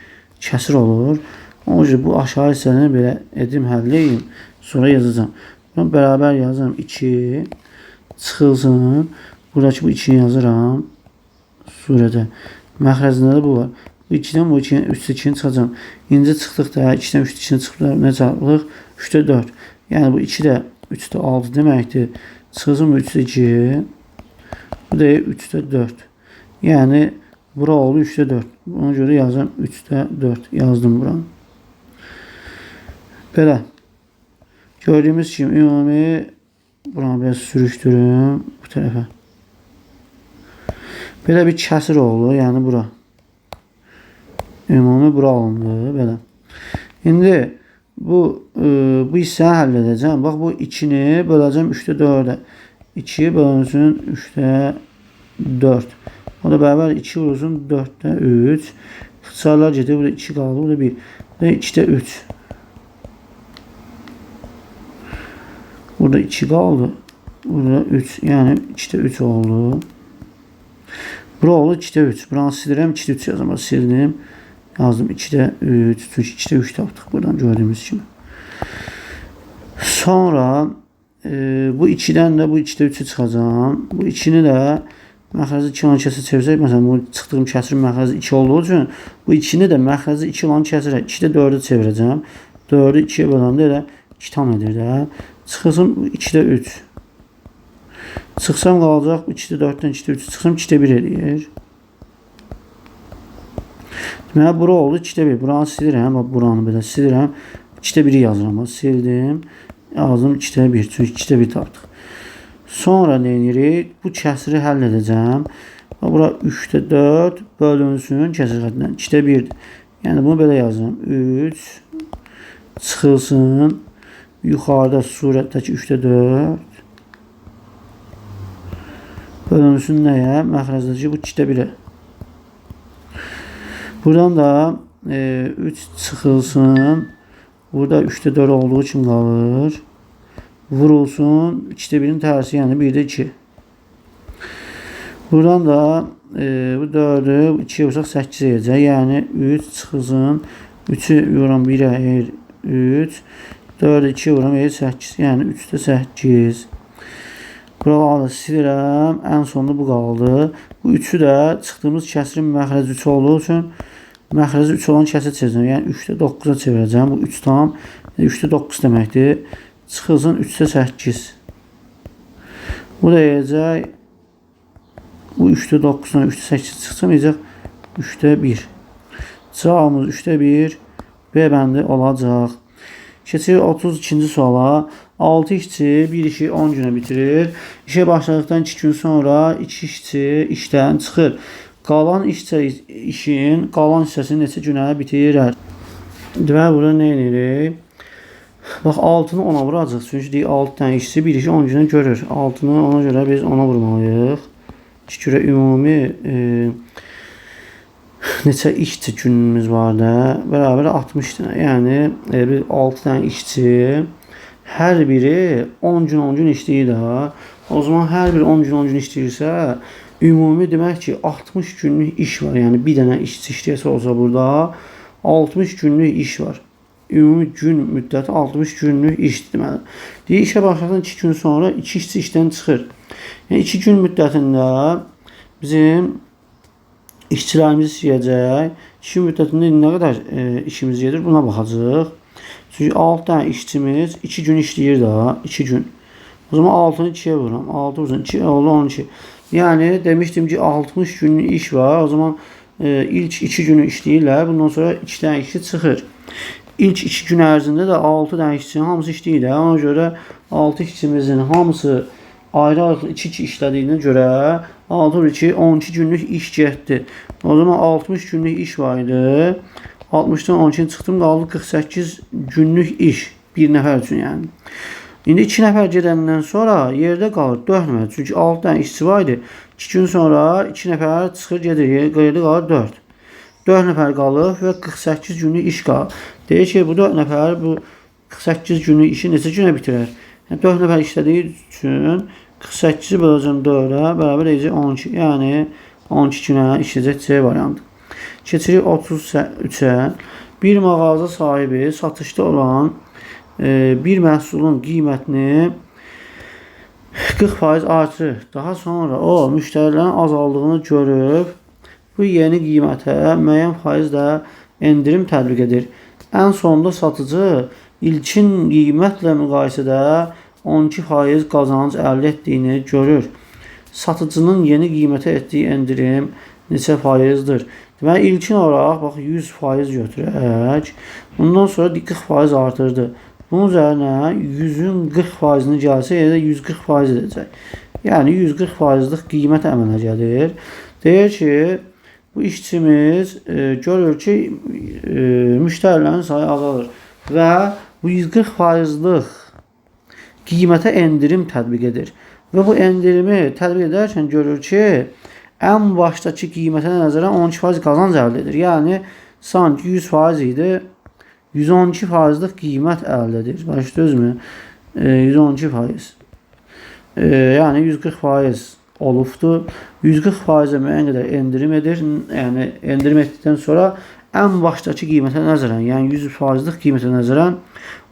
kəsir olur. Onun üçün bu aşağı hissəni belə edim, həll edeyim. Sonra yazacağım. Buna bərabər yazıram 2. Çıxılsın. Buradakı bu 2-ni yazıram. Surətə. Məxrəcində də bu var. Bu 2-dən bu 2-ni 3-də 2-ni çıxacam. İncə çıxdıqda 2-dən 3-də 2-ni çıxdıqda nə çarpılıq? 3-də 4. Yəni bu 2-də 3-də 6 deməkdir. Çıxılsın bu 3-də 2. Bu da 3-də 4. Yəni bura oldu 3-də 4. Ona görə yazıram 3-də 4. Yazdım buranı. Belə. Gördüyümüz kimi ümumi buranı biraz sürüşdürüm bu tərəfə. Belə bir kəsir oldu, yəni bura. Ümumi bura alındı, belə. İndi bu hissəni həll edəcəm. Bax, bu 2-ni böləcəm 3-də 4-ə. 2 bölünsün 3-də 4. O da bərabər 2 vurulsun 4-də 3. İxtisarlar gedir. Burada 2 qaldı, burada 1. Burada 2-də 3. Burada 2 qaldı. Burada 3. Yəni 2-də 3 oldu. Bura oldu 2-də 3. Buranı silirəm. 2-də 3 yazım. Sildim. Yazdım 2'də 3. Çünki 2'də 3 tapdıq buradan gördüyümüz kimi. Sonra bu 2'dən də bu 2'də 3'ü çıxacağım. Bu 2'ni də məxrəzi 2 olan kəsir çevirsək, məsələn bu çıxdığım kəsirin məxrəzi 2 olduğu üçün bu 2'ni də məxrəzi 2 olan kəsirə 2'də 4'ü çevirəcəm. 4'ü 2'yə böləndə elə 2 tam edir də. Çıxılsın 2'də 3. Çıxsam qalacaq 2'də 4'dən 2'də 3 çıxsam 2'də 1 edir. Deməli, bura oldu 2'də 1. Buranı silirəm. Bax, buranı belə silirəm. 2'də 1'i yazıram. Sildim. Yazdım 2'də 1. Çünki 2'də 1 tapdıq. Sonra nə edirik? Bu kəsiri həll edəcəm. Bura 3'də 4 bölünsün kəsir xəttindən. 2'də 1. Yəni bunu belə yazıram. 3 çıxılsın. Yuxarıda surətdəki 3'də 4 bölünsün nəyə? Məxrəzdəki bu 2'də 1'ə. Buradan da 3 çıxılsın. Burada 3'də 4 olduğu için qalır. Vurulsun. 2'də 1'in tərsi, yəni 1'də 2. Buradan da bu 4'ü 2'yə vursaq 8 edəcək. Yəni 3 çıxılsın. 3'ü vuram 1'ə eğer 3. 4'ü 2'yə vuram eğer 8. Yəni 3'də 8. Buraları da silirəm. Ən sonunda bu qaldı. Bu 3'ü də çıxdığımız kəsirin məxrəzi 3 olduğu üçün məxrəzi 3 olan kəsir çevirəcəm. Yəni 3'də 9'a çevirəcəm. Bu 3 tam 3'də 9 deməkdir. Çıxılsın 3'də 8. Bu da yiyəcək. Bu 3'də 9'dan 3'də 8 çıxsam yiyəcək 3'də 1. Cavabımız 3'də 1 B bəndi olacaq. Keçirik 32-ci suala. 6 işçi bir işi 10 günə bitirir. İşə başladıqdan 2 gün sonra 2 işçi işdən çıxır. Qalan işin qalan hissəsini neçə günə bitirər? Deməli, burada nə edirik? Bax, 6'nı 10'a vuracaq. Çünki deyik 6 dənə işçi bir işi 10 günə görür. 6'nı ona görə biz 10'a vurmalıyıq. Ki görə ümumi neçə işçi günümüz var da? Bərabər 60 dənə. Yəni 6 dənə işçi hər biri 10 gün işləyir də. O zaman hər biri 10 gün işləyirsə, ümumi demək ki 60 günlük iş var. Yəni bir dənə işçi işləyəsə olsa burada 60 günlük iş var. Ümumi gün müddəti 60 günlük işdir deməli. Deyir, işə başladıqdan 2 gün sonra 2 işçi işdən çıxır. Yəni 2 gün müddətində bizim işçilərimiz işləyəcək. 2 gün müddətində nə qədər işimiz gedir, buna baxacaq. Çünki 6 dənə işçimiz 2 gün işləyir də, 2 gün. O zaman 6'nı 2'yə vururam. 6 vursun 2 oldu 12. Yəni demişdim ki 60 günlük iş var. O zaman ilk 2 günü işləyirlər. Bundan sonra 2 dənə işçi çıxır. İlk 2 gün ərzində də 6 dənə işçinin hamısı işləyirlər. Ona görə 6 işçimizin hamısı ayrı-ayrı 2 işlədiyinə görə 6 2 12 günlük iş getdi. O zaman 60 günlük iş var idi. 60'dan 12'ni çıxdım, qaldı 48 günlük iş bir nəfər üçün yəni. İndi 2 nəfər gedəndən sonra yerdə qalır 4 nəfər. Çünki 6 dənə işçi var idi. 2 gün sonra 2 nəfər çıxır gedir, yerdə qalır 4. 4 nəfər qalır və 48 günlük iş qalır. Deyir ki, bu 4 nəfər bu 48 günlük işi neçə günə bitirər? Yəni 4 nəfər işlədiyi üçün 48-i böləcəm 4'ə bərabər edəcək 12. Yəni 12 günə işləyəcək C variantı. Keçirik 33'ə. Bir mağaza sahibi satışda olan bir məhsulun qiymətini 40% artırır. Daha sonra o müştərilərin azaldığını görüb bu yeni qiymətə müəyyən faizlə endirim tətbiq edir. Ən sonunda satıcı ilkin qiymətlə müqayisədə 12% qazanc əldə etdiyini görür. Satıcının yeni qiymətə etdiyi endirim neçə faizdir? Deməli, ilkin olaraq bax 100% götürək. Bundan sonra 40% artırdı. Bunun üzerine 100'ün 40%'ni gəlsə, ya da 140% edəcək. Yəni 140%'lik qiymət əmələ gəlir. Deyir ki, bu işçimiz görür ki, müştərilərin sayı azalır və bu 140%'lik qiymətə endirim tətbiq edir. Və bu endirimi tətbiq edərkən görür ki, ən başdakı qiymətə nəzərən 12% qazanc əldə edir. Yəni sanki 100% idi, 112%'lik qiymət əldə edir. Başlayırızmı? 112%. Yəni 140% olubdur. 140%'e müəyyən qədər endirim edir. Yəni endirim etdikdən sonra ən başdakı qiymətə nəzərən, yəni 100%'lik qiymətə nəzərən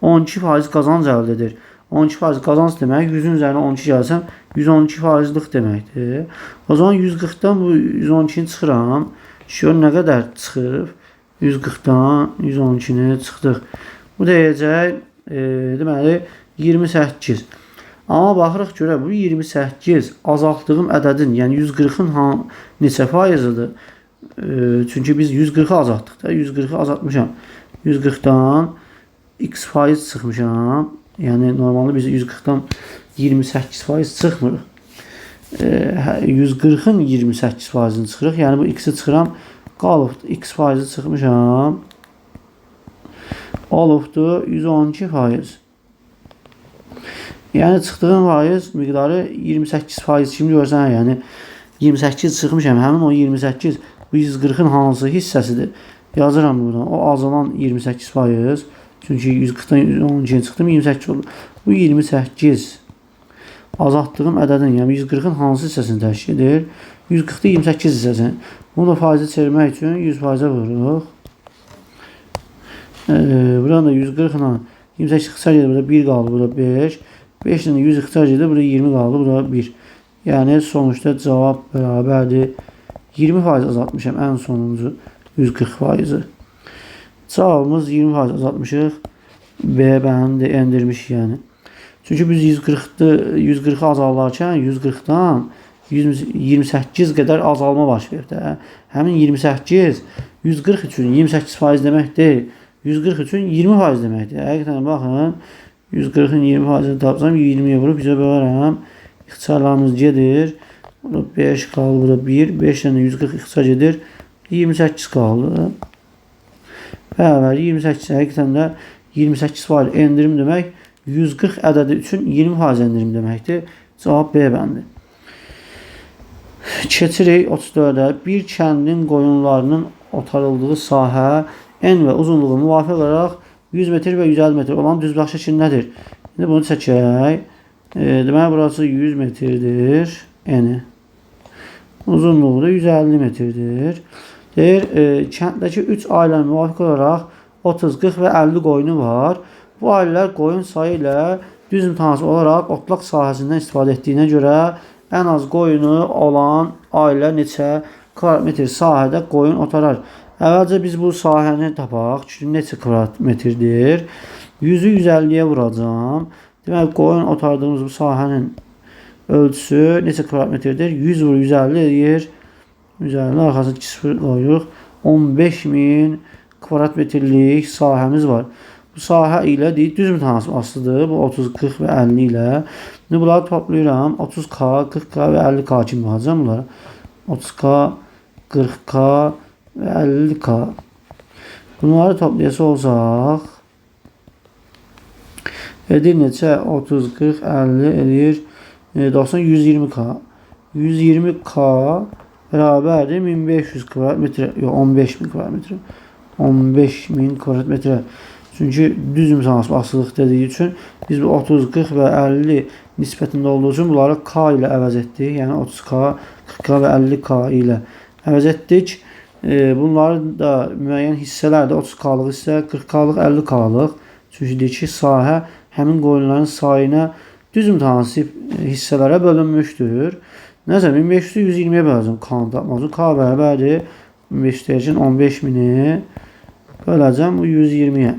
12% qazanc əldə edir. 12% qazanc demək, 100'ün üzərinə 12 gəlsəm 112%'lik deməkdir. O zaman 140'dan bu 112'ni çıxıram. Şöyle nə qədər çıxıb? 140'dan 112'ni çıxdıq. Bu deyəcək, deməli 28. Amma baxırıq görə bu 28 azaltdığım ədədin, yəni 140'ın neçə faizidir? Çünki biz 140'ı azaltdıq da, 140'ı azaltmışam. 140'dan x faiz çıxmışam. Yəni normalde biz 140'dan 28% çıxmırıq. 140'ın 28%'ni çıxırıq. Yəni bu x'i çıxıram, qalıbdır. X faizi çıxmışam. Olubdur 112%. Yəni çıxdığım faiz miqdarı 28% kimi görsən, yəni 28 çıxmışam, həmin o 28 bu 140'ın hansı hissəsidir? Yazıram buradan. O azalan 28%. Çünki 140'dan 112'ye çıxdım, 28 oldu. Bu 28 azaltdığım ədədin, yəni 140'ın hansı hissəsini təşkil edir? 140'da 28 hissəsini. Bunu da faizi çevirmək üçün 100%'e vururuq. Buradan da 140'la 28 ixtisar edir, burada 1 qaldı, burada 5. 5 ilə 100 ixtisar edir, burada 20 qaldı, burada 1. Yəni sonuçta cavab bərabərdir. 20% azaltmışam ən sonuncu 140%. Cavabımız 20% azaltmışıq. B bəndi endirmişik yəni. Çünki biz 140'ı azaldarkən 140'dan 28 qədər azalma baş verir də. Həmin 28 140 üçün 28% demək deyil. 140 üçün 20% deməkdir. Həqiqətən baxın, 140'ın 20%'ni tapsam 20'ye vurup 100'e bölərəm. İxtisarlarımız gedir. Burada 5 qaldı, burada 1. 5 ilə 140 ixtisar gedir. 28 qaldı. Bərabər 28. Həqiqətən də 28% endirim demək 140 ədədi üçün 20% endirim deməkdir. Cavab B bəndi. Keçirik 34'ə. Bir kəndin qoyunlarının otarıldığı sahə en və uzunluğu müvafiq olaraq 100 metr və 150 metr olan düzbaş şəkilindədir. İndi bunu çəkək. Deməli burası 100 metrdir. Eni. Uzunluğu da 150 metrdir. Deyir, kənddəki 3 ailənin müvafiq olaraq 30, 40 və 50 qoyunu var. Bu ailələr qoyun sayı ilə düz imtahansı olaraq otlaq sahəsindən istifadə etdiyinə görə ən az qoyunu olan ailə neçə kvadratmetr sahədə qoyun otarar? Əvvəlcə biz bu sahəni tapaq. Çünki neçə kvadratmetrdir? 100'ü 150'ye vuracağım. Demək, qoyun otardığımız bu sahənin ölçüsü neçə kvadratmetrdir? 100 vur 150 edir. 150 arxasına 2 sıfır qoyuruq. 15.000 kvadratmetrlik sahəmiz var. Bu sahə ilə deyik, düz imtahansı asılıdır. Bu 30, 40 və 50 ilə. İndi bunları toplayıram. 30K, 40K və 50K kimi baxacağım bunlara. 30K, 40K və 50K. Bunları toplayası olsaq edir neçə? 30, 40, 50 edir 90, 120K. 120K bərabərdir 1500 kvadratmetre, yox 15.000 kvadratmetre. 15.000 kvadratmetre. Çünki düz imtahansı asılıq dediyi üçün biz bu 30, 40 və 50 nisbətində olduğu üçün bunları K ilə əvəz etdik. Yəni 30K, 40K və 50K ilə əvəz etdik. Bunları da müəyyən hissələrdə 30K-lıq hissə, 40K-lıq, 50K-lıq. Çünki deyək ki, sahə həmin qoyunların sayına düz imtahansı hissələrə bölünmüşdür. Nəsə 1500'ü 120'ye böləcəm K-nı tapmaq üçün. K bərabərdir 1500 deyəcəm 15.000'i böləcəm bu 120'ye.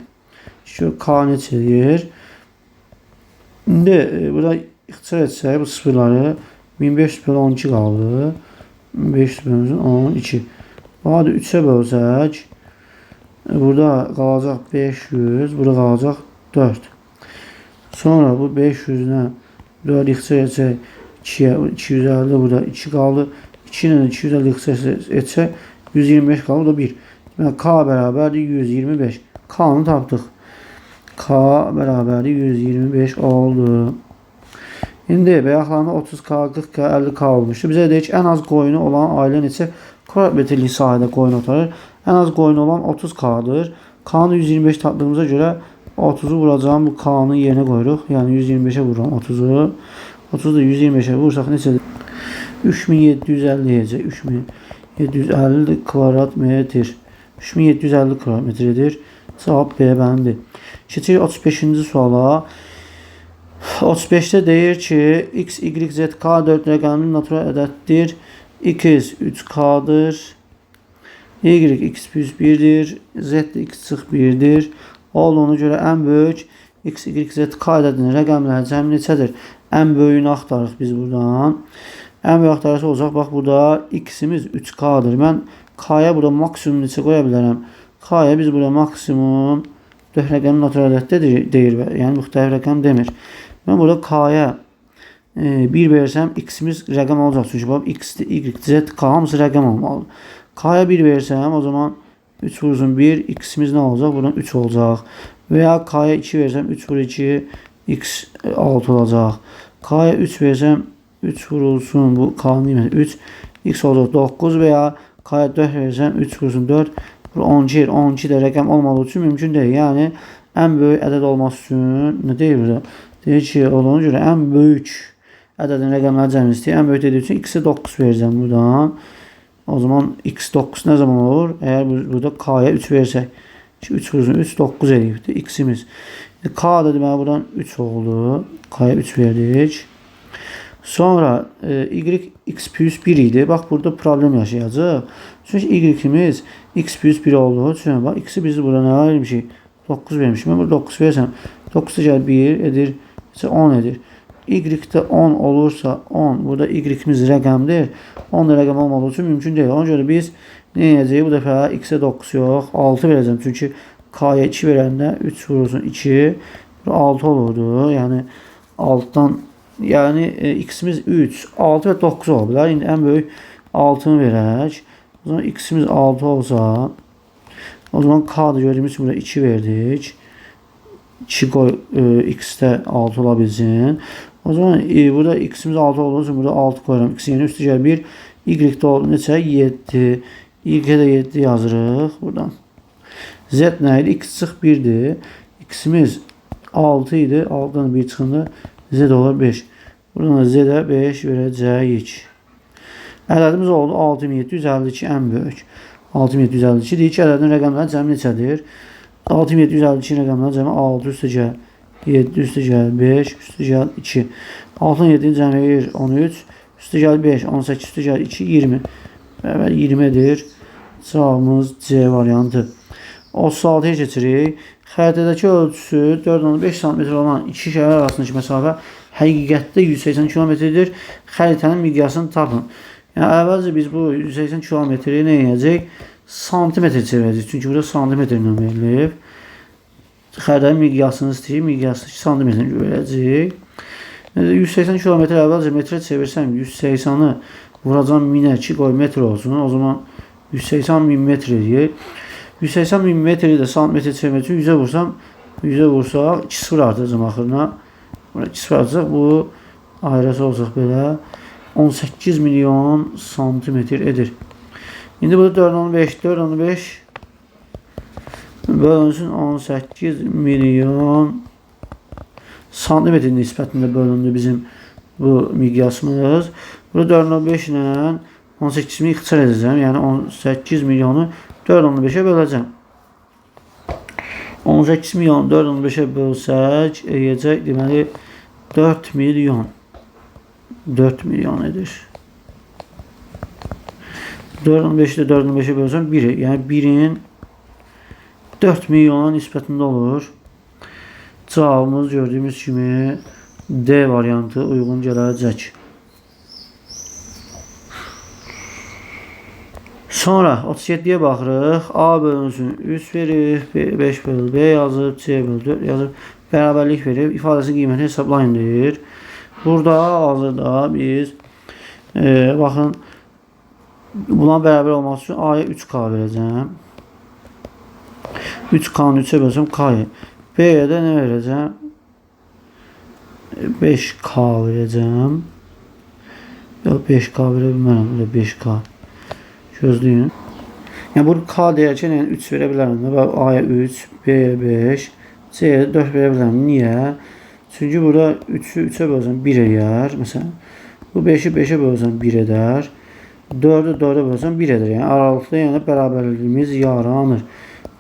Şu K neçədir? İndi burada ixtisar etsək bu sıfırları 1500 bölü 12 qaldı. 1500 bölü 12. Hadi 3'e bölsək Burada qalacaq 500, burada qalacaq 4. Sonra bu 500-dən 4 ixtisar etsək 2-yə, 250 burada 2 qaldı. 2 ilə 250 ixtisar etsək 125 qaldı, bu da 1. Deməli, K bərabərdir 125. K-nı tapdıq. K bərabərdir 125 oldu. İndi bəyaqlarında 30K, 40K, 50K olmuşdu. Bizə deyək ki, ən az qoyunu olan ailə neçə kvadratmetrlik sahədə qoyun otarır? Ən az qoyunu olan 30K-dır. K-nı 125 tapdığımıza görə 30'u vuracağım, bu K-nın yerinə qoyuruq. Yəni 125'e vururam 30'u. 30'u da 125'e vursaq neçədir? 3750 edəcək. 3750 kvadratmetr. 3750 kvadratmetrdir. Cavab B bəndir. Keçirik 35-ci suala. 35'te deyir ki, x, y, z, k 4 rəqəmli natural ədəddir. X 3K'dır. Y x plus 1'dir. Z x çıx 1'dir. Olduğuna görə ən böyük x, y, z, k ədədinin rəqəmləri cəmi neçədir? Ən böyüyünü axtarırıq biz buradan. Ən böyük axtarısı olacaq. Bax, burada x'imiz 3K'dır. Mən k'ya burada maksimum neçə qoya bilərəm? K'ya biz burada maksimum 4 rəqəmli natural ədəddir deyir. Yəni müxtəlif rəqəm demir. Mən burada k'ya 1 versəm x'imiz rəqəm olacaq. Çünki bax x, y, z, k hamısı rəqəm olmalı. K'ya 1 versəm o zaman 3 vursun 1, x'imiz nə olacaq? Buradan 3 olacaq. Və ya k'ya 2 versəm 3 vur 2, x 6 olacaq. K'ya 3 versəm 3 vurulsun, bu k'nın qiyməti 3, x olacaq 9 və ya k'ya 4 versəm 3 vursun 4, 12, 12 də rəqəm olmadığı üçün mümkün deyil. Yəni ən böyük ədəd olması üçün nə deyir burada? Deyir ki, olduğuna görə ən böyük ədədin rəqəmləri cəmi istəyir. Ən böyük dediyi üçün x-ə 9 verəcəm buradan. O zaman x 9 nə zaman olur? Əgər burada k'ya 3 versək. 3 vursun 3, 9 eləyibdir x-imiz. K da deməli buradan 3 oldu. K'ya 3 verdik. Sonra y x plus 1 idi. Bax, burada problem yaşayacaq. Çünki y-imiz x plus 1 olduğu üçün bax, x-i biz burada nə vermişik? 9 vermişik. Mən burada 9 versəm 9 gəl 1 edir, 10 edir. Y-də 10 olursa 10, burada y-imiz rəqəmdir. 10 da rəqəm olmadığı üçün mümkün deyil. Ona görə biz nə edəcəyik? Bu dəfə x-ə 9 yox, 6 verəcəm. Çünki k'ya 2 verəndə 3 vurulsun 2, 6 olurdu. Yəni 6'dan, yəni x-imiz 3, 6 və 9 ola bilər. İndi ən böyük 6'nı verək. O zaman x-imiz 6 olsa, o zaman k-da gördüyümüz üçün burada 2 verdik. 2 qoy x-də 6 ola bilsin. O zaman burada x-imiz 6 olduğu için burada 6 koyuram. X yeni üstü gəl 1. Y-də oldu neçə? 7. Y-də 7 yazırıq buradan. Z nə idi? X çıx 1'dir. X-imiz 6 idi. 6'dan 1 çıxında Z olur 5. Buradan Z-də 5 verəcəyik. Ədədimiz oldu 6752 ən böyük. 6752 deyir ki, ədədin rəqəmləri cəmi neçədir? 6752 rəqəmləri cəmi 6 üstə gəl 7 üstə gəl 5 üstə gəl 2. 6'nın 7'ni cəmi verir 13. Üstə gəl 5, 18 üstə gəl 2, 20. Bərabər 20'dir. Cavabımız C variantı. 36'ya keçirik. Xəritədəki ölçüsü 4,5 cm olan iki şəhər arasındakı məsafə həqiqətdə 180 km-dir. Xəritənin miqyasını tapın. Yəni əvvəlcə biz bu 180 km-i nə edəcək? Santimetr çevirəcək. Çünki burada santimetr ilə verilib. Xəritənin miqyasını istəyir. Miqyası santimetr verəcək. 180 km əvvəlcə metrə çevirsəm 180'ı vuracam 1000'ə 2 qoy metr olsun. O zaman 180 min metr edir. 180 min metri də santimetr çevirmək üçün 100'ə vursam, 100'ə vursaq 2 sıfır artıracam axırına. Burada 2 sıfır artıracaq. Bu ayrısı olacaq belə 18 milyon santimetr edir. İndi burada 4,5 bölünsün 18 milyon santimetr nisbətində bölündü bizim bu miqyasımız. Burada 4,5 ilə 18 milyon ixtisar edəcəm. Yəni 18 milyonu 4,5'e böləcəm. 18 milyon 4,5'e bölsək eləyəcək deməli 4 milyon. 4 milyon edir. 4,5'i də 4,5'e bölsəm 1. Yəni 1'in 4 milyona nisbətində olur. Cavabımız gördüyümüz kimi D variantı uyğun gələcək. Sonra 37'yə baxırıq. A bölünsün 3 verir, 5 bölü B yazıb, C bölü 4 yazıb, bərabərlik verib, ifadəsi qiyməti hesablayın deyir. Burada hazırda biz baxın, buna bərabər olması üçün A-ya 3K verəcəm. 3K-nı 3-ə bölsəm K-yı. B-yə də nə verəcəm? 5K verəcəm. Yox, 5K verə bilmərəm. Burada 5K. Gözləyin. Yəni, burada K deyərkən 3 verə bilərəm. A-ya 3, B-yə 5, C-yə 4 verə bilərəm. Niyə? Çünki burada 3-ü 3-ə bölsəm 1 eləyər. Məsələn, bu 5-i 5-ə bölsəm 1 edər. 4-ü 4-ə bölsəm 1 edər. Yəni, aralıqda yəni, bərabərliyimiz yaranır.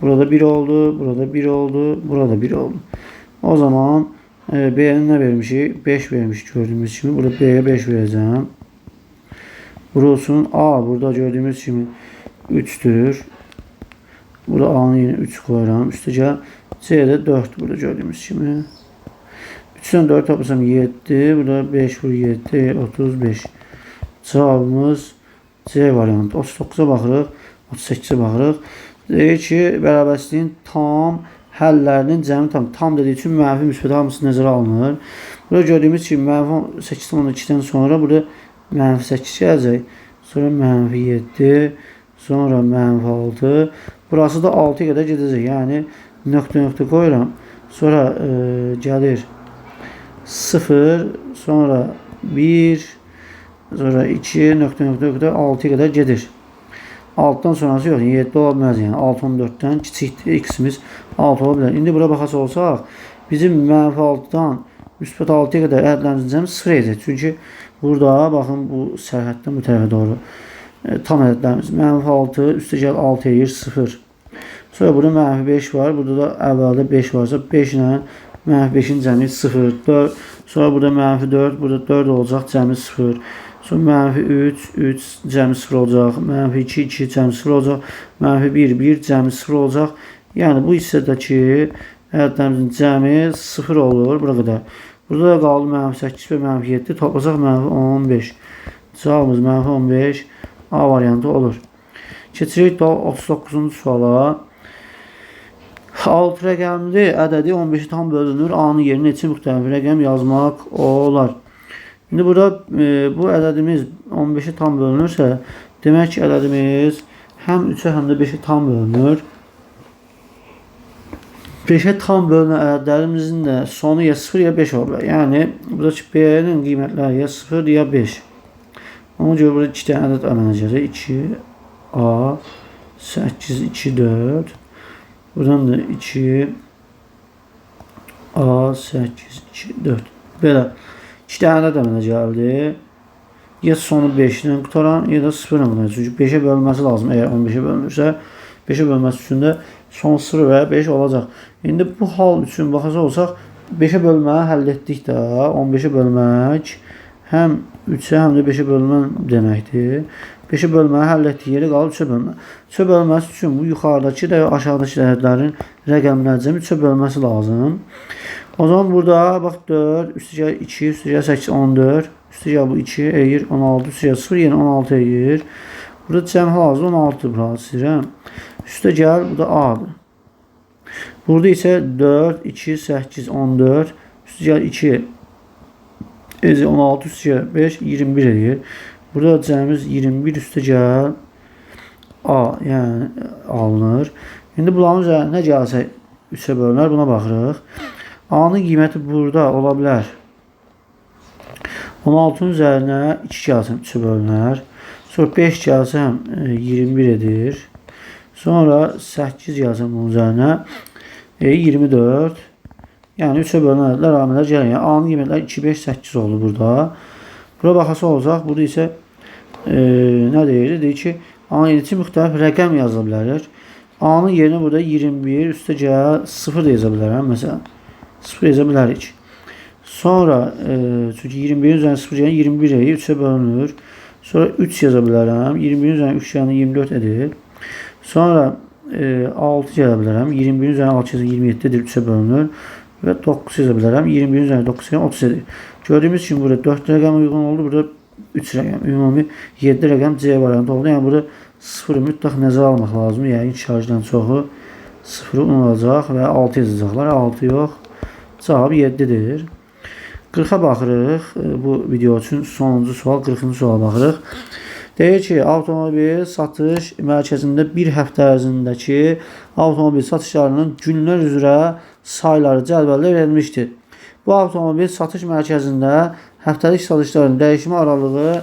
Burada 1 oldu, burada 1 oldu, burada 1 oldu. O zaman B-yə nə vermişik? 5 vermişik gördüyümüz kimi. Burada B-yə 5 verəcəm. Burası A. Burada gördüyümüz kimi 3'tür. Burada A'nı yine 3 koyuram. Üstəcə C'də 4 burada gördüyümüz kimi. 3'dən 4 toplasam 7. Burada 5 vur 7, 35. Cevabımız C variantı. 39'a baxırıq. 38'ə baxırıq. Deyir ki, bərabərsizliyin tam həllərinin cəmi tam dediyi üçün mənfi müsbət hamısı nəzərə alınır. Burada gördüyümüz kimi mənfi 8,2'dən sonra burada mənfi 8 gələcək. Sonra mənfi 7. Sonra mənfi 6. Burası da 6'ya qədər gedəcək. Yəni nöqtə qoyuram. Sonra gəlir 0. Sonra 1. Sonra 2. Nöqtə 6'ya qədər gedir. 6'dan sonrası yox. 7 ola bilməz. Yəni 6 14'dən kiçikdir. X'imiz 6 ola bilər. İndi bura baxası olsaq, bizim mənfi 6'dan müsbət 6'ya qədər ədədlərimizin cəmi 0 edəcək. Çünki burada baxın bu sərhəddən bu tərəfə doğru tam ədədlərimiz mənfi 6 üstə gəl 6 edir 0. Sonra burada mənfi 5 var. Burada da əvvəldə 5 varsa 5 ilə mənfi 5'in cəmi 0. 4. Sonra burada mənfi 4. Burada 4 olacaq. Cəmi 0. Sonra mənfi 3 cəmi 0 olacaq. Mənfi 2 cəmi 0 olacaq. Mənfi 1 cəmi 0 olacaq. Yəni bu hissədəki ədədlərimizin cəmi 0 olur. Bura qədər. Burada da qaldı mənfi 8 və mənfi 7. Toplasaq mənfi 15. Cavabımız mənfi 15. A variantı olur. Keçirik 39-cu suala. 6 rəqəmli ədədi 15'i tam bölünür. A-nın yerinə neçə müxtəlif rəqəm yazmaq olar. İndi burada bu ədədimiz 15'i tam bölünürsə, demək ki, ədədimiz həm 3'ə, həm də 5'e tam bölünür. 5'e tam bölünən ədədlərimizin də sonu ya 0 ya 5 olur. Yəni, buradakı B-nin qiymətləri ya 0 ya 5. Ona görə burada 2 dənə ədəd əmələcək. 2, A, 8, 2, 4. Buradan da 2, A, 8, 2, 4. Belə 2 dənə ədəd əmələ gəldi. Ya sonu 5 ilə qutaran, ya da 0 ilə qutaran. Çünki 5'e bölünməsi lazım. Əgər 15'e bölünürsə, 5'e bölünməsi üçün də son 0 və 5 olacaq. İndi bu hal üçün baxacaq olsaq, 5'e bölməyi həll etdik də. 15'e bölmək həm 3'ə, həm də 5'e bölmən deməkdir. 5'e bölməyi həll etdik, yeri qalıb 3'ə bölmə. 3'ə bölməsi üçün bu yuxarıdakı da aşağıdakı ədədlərin rəqəmləri cəmi 3'ə bölməsi lazım. O zaman burada bax 4, üstə 2, üstə 8, 14, üstə bu 2 eyir 16, üstə 0, yenə 16 eyir. Burada cəmi hal-hazırda 16 burada istəyirəm. Üstə gəl, bu da A-dır. Burada isə 4, 2, 8, 14, üstə gəl 2, 16, üstə gəl 5, 21 edir. Burada cəmimiz 21 üstə gəl A, yəni alınır. İndi bunların üzərində nə gəlsə 3'ə bölünər, buna baxırıq. A-nın qiyməti burada ola bilər. 16'nın üzərinə 2 gəlsəm 3'ə bölünər. Sonra 5 gəlsəm 21 edir. Sonra 8 gəlsəm bunun üzərinə 24. Yəni 3'ə bölünən ədədlər amillər gəlir. Yəni A-nın qiymətləri 2, 5, 8 oldu burada. Bura baxası olacaq. Burada isə nə deyir? Deyir ki, A-nın yerinə müxtəlif rəqəm yazıla bilər. A-nın yerinə burada 21 üstə gəl 0 da yaza bilərəm. Məsələn 0 yaza bilərik. Sonra çünki 21'in üzərinə 0 yəni 21 edir. 3'ə bölünür. Sonra 3 yaza bilərəm. 21'in üzərinə 3 yəni 24 edir. Sonra 6 gələ bilərəm. 21'in üzərinə 6 yazı 27 edir. 3'ə bölünür. Və 9 yaza bilərəm. 21'in üzərinə 9 yəni 30 edir. Gördüyümüz kimi burada 4 rəqəm uyğun oldu. Burada 3 rəqəm. Ümumi 7 rəqəm C variantı oldu. Yəni burada 0 mütləq nəzərə almaq lazımdır. Yəni şarjdan çoxu 0 unutacaq və 6 yazacaqlar. 6 yox. Cavab 7-dir. 40-a baxırıq. Bu video üçün sonuncu sual, 40-cı suala baxırıq. Deyir ki, avtomobil satış mərkəzində bir həftə ərzindəki avtomobil satışlarının günlər üzrə sayları cədvəldə verilmişdir. Bu avtomobil satış mərkəzində həftəlik satışların dəyişmə aralığı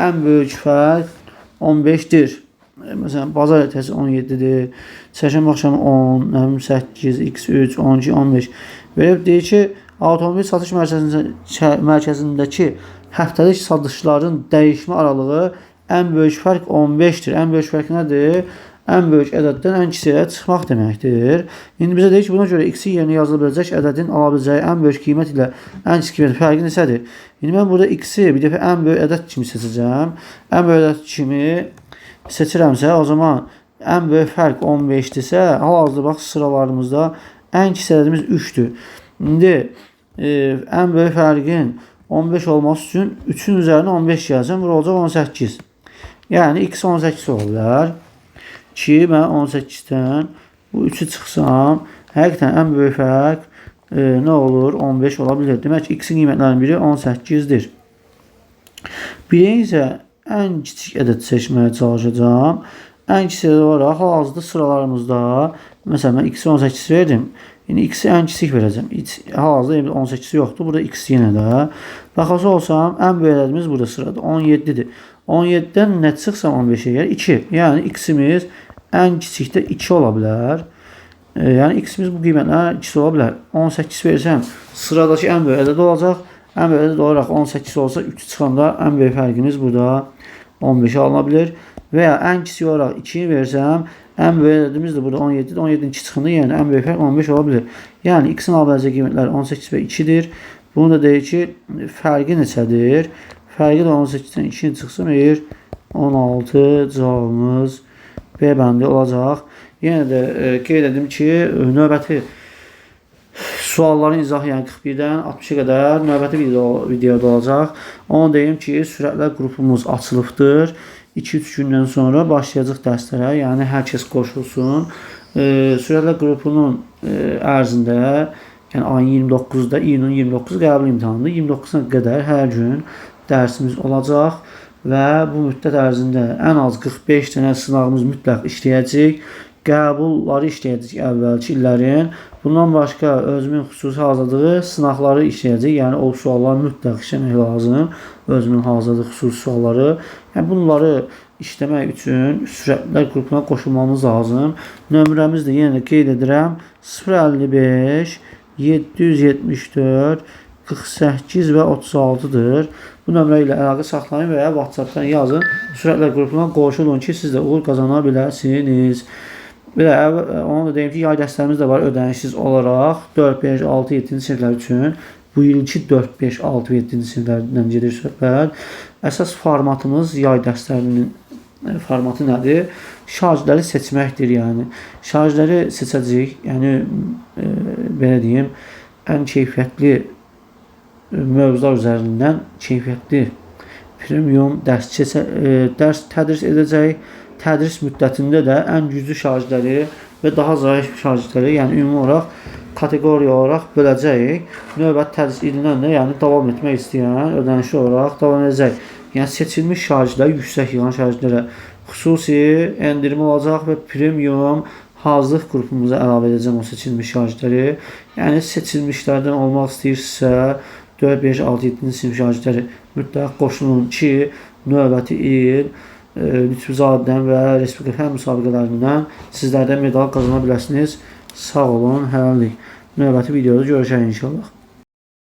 ən böyük fərq 15-dir. Məsələn, bazar ertəsi 17-dir, çərşənbə axşamı 10, 8, x3, 12, 15. Verib deyir ki, avtomobil satış mərkəzindəki həftəlik satışların dəyişmə aralığı ən böyük fərq 15-dir. Ən böyük fərq nədir? Ən böyük ədəddən ən kiçiyə çıxmaq deməkdir. İndi bizə deyir ki, buna görə x-in yerinə yazıla biləcək ədədin ala biləcəyi ən böyük qiymət ilə ən kiçik qiymətin fərqi neçədir? İndi mən burada x-i bir dəfə ən böyük ədəd kimi seçəcəm. Ən böyük ədəd kimi seçirəmsə, o zaman ən böyük fərq 15-dirsə, hal-hazırda bax sıralarımızda ən kiçik ədədimiz 3-dür. İndi ən böyük fərqin 15 olması üçün 3-ün üzərinə 15 gələcəm. Bura olacaq 18. Yəni x 18 ola bilər. Ki, mən 18-dən bu 3-ü çıxsam, həqiqətən ən böyük fərq nə olur? 15 ola bilir. Demək ki, x-in qiymətlərinin biri 18-dir. Biri isə ən kiçik ədəd seçməyə çalışacağım. Ən kiçik ədəd olaraq hal-hazırda sıralarımızda, məsələn, mən x-i 18 verdim. İndi x-i ən kiçik verəcəm. Hal-hazırda 18 yoxdur. Burada x yenə də. Baxası olsam, ən böyük ədədimiz burada sırada 17-dir. 17-dən nə çıxsam 15-ə gəlir? 2. Yəni x-imiz ən kiçikdə 2 ola bilər. Yəni x-imiz bu qiymətlə 2 ola bilər. 18 versəm, sıradakı ən böyük ədəd olacaq. Ən böyük ədəd olaraq 18 olsa 3 çıxanda ən böyük fərqimiz burada 15-ə alına bilər. Və ya ən kiçik olaraq 2-yi versəm, ən böyük ədədimiz də burada 17-dir. 17-nin 2 çıxanda yəni ən böyük fərq 15 ola bilər. Yəni x-in ala biləcəyi qiymətlər 18 və 2-dir. Bunu da deyir ki, fərqi neçədir? Fərqi də 18-dən 2-ni çıxsın, 16 cavabımız B bəndi olacaq. Yenə də qeyd edim ki, növbəti sualların izahı, yəni 41-dən 60-a qədər növbəti videoda olacaq. Onu deyim ki, sürətlər qrupumuz açılıbdır. 2-3 gündən sonra başlayacaq dərslərə, yəni hər kəs qoşulsun. Sürətlər qrupunun ərzində, yəni ayın 29-da, iyunun 29 qəbul imtahanıdır. 29-na qədər hər gün dərsimiz olacaq və bu müddət ərzində ən az 45 dənə sınavımız mütləq işləyəcək. Qəbulları işləyəcək əvvəlki illərin. Bundan başqa özümün xüsusi hazırladığı sınaqları işləyəcək. Yəni o sualları mütləq işləmək lazım. Özümün hazırladığı xüsusi sualları. Yəni bunları işləmək üçün sürətlər qrupuna qoşulmamız lazım. Nömrəmiz də yenə də qeyd edirəm. 055 774 48 və 36-dır. Bu nömrə ilə əlaqə saxlayın və ya WhatsApp-dan yazın. Sürətlər qrupuna qoşulun ki, siz də uğur qazana biləsiniz. Bir də onu da deyim ki, yay dərslərimiz də var ödənişsiz olaraq 4, 5, 6, 7-ci siniflər üçün. Bu ilki 4, 5, 6 və 7-ci siniflərdən gedir söhbət. Əsas formatımız yay dərslərinin formatı nədir? Şarjləri seçməkdir, yəni. Şarjləri seçəcəyik, yəni belə deyim, ən keyfiyyətli mövzular üzərindən keyfiyyətli premium dərs tədris edəcək. Tədris müddətində də ən güclü şarjları və daha zəif şarjları, yəni ümumi olaraq kateqoriya olaraq böləcəyik. Növbəti tədris ilindən də yəni davam etmək istəyən ödənişli olaraq davam edəcək. Yəni seçilmiş şarjlar, yüksək yığan şarjlara xüsusi endirim olacaq və premium hazırlıq qrupumuza əlavə edəcəm o seçilmiş şarjları. Yəni seçilmişlərdən olmaq istəyirsə 4, 5, 6, 7-ci sinif şarjları mütləq qoşulun ki, növbəti il Lütfüzadədən və Respublika fən müsabiqələrindən sizlərdən medal qazana biləsiniz. Sağ olun, hələlik. Növbəti videoda görüşək inşallah.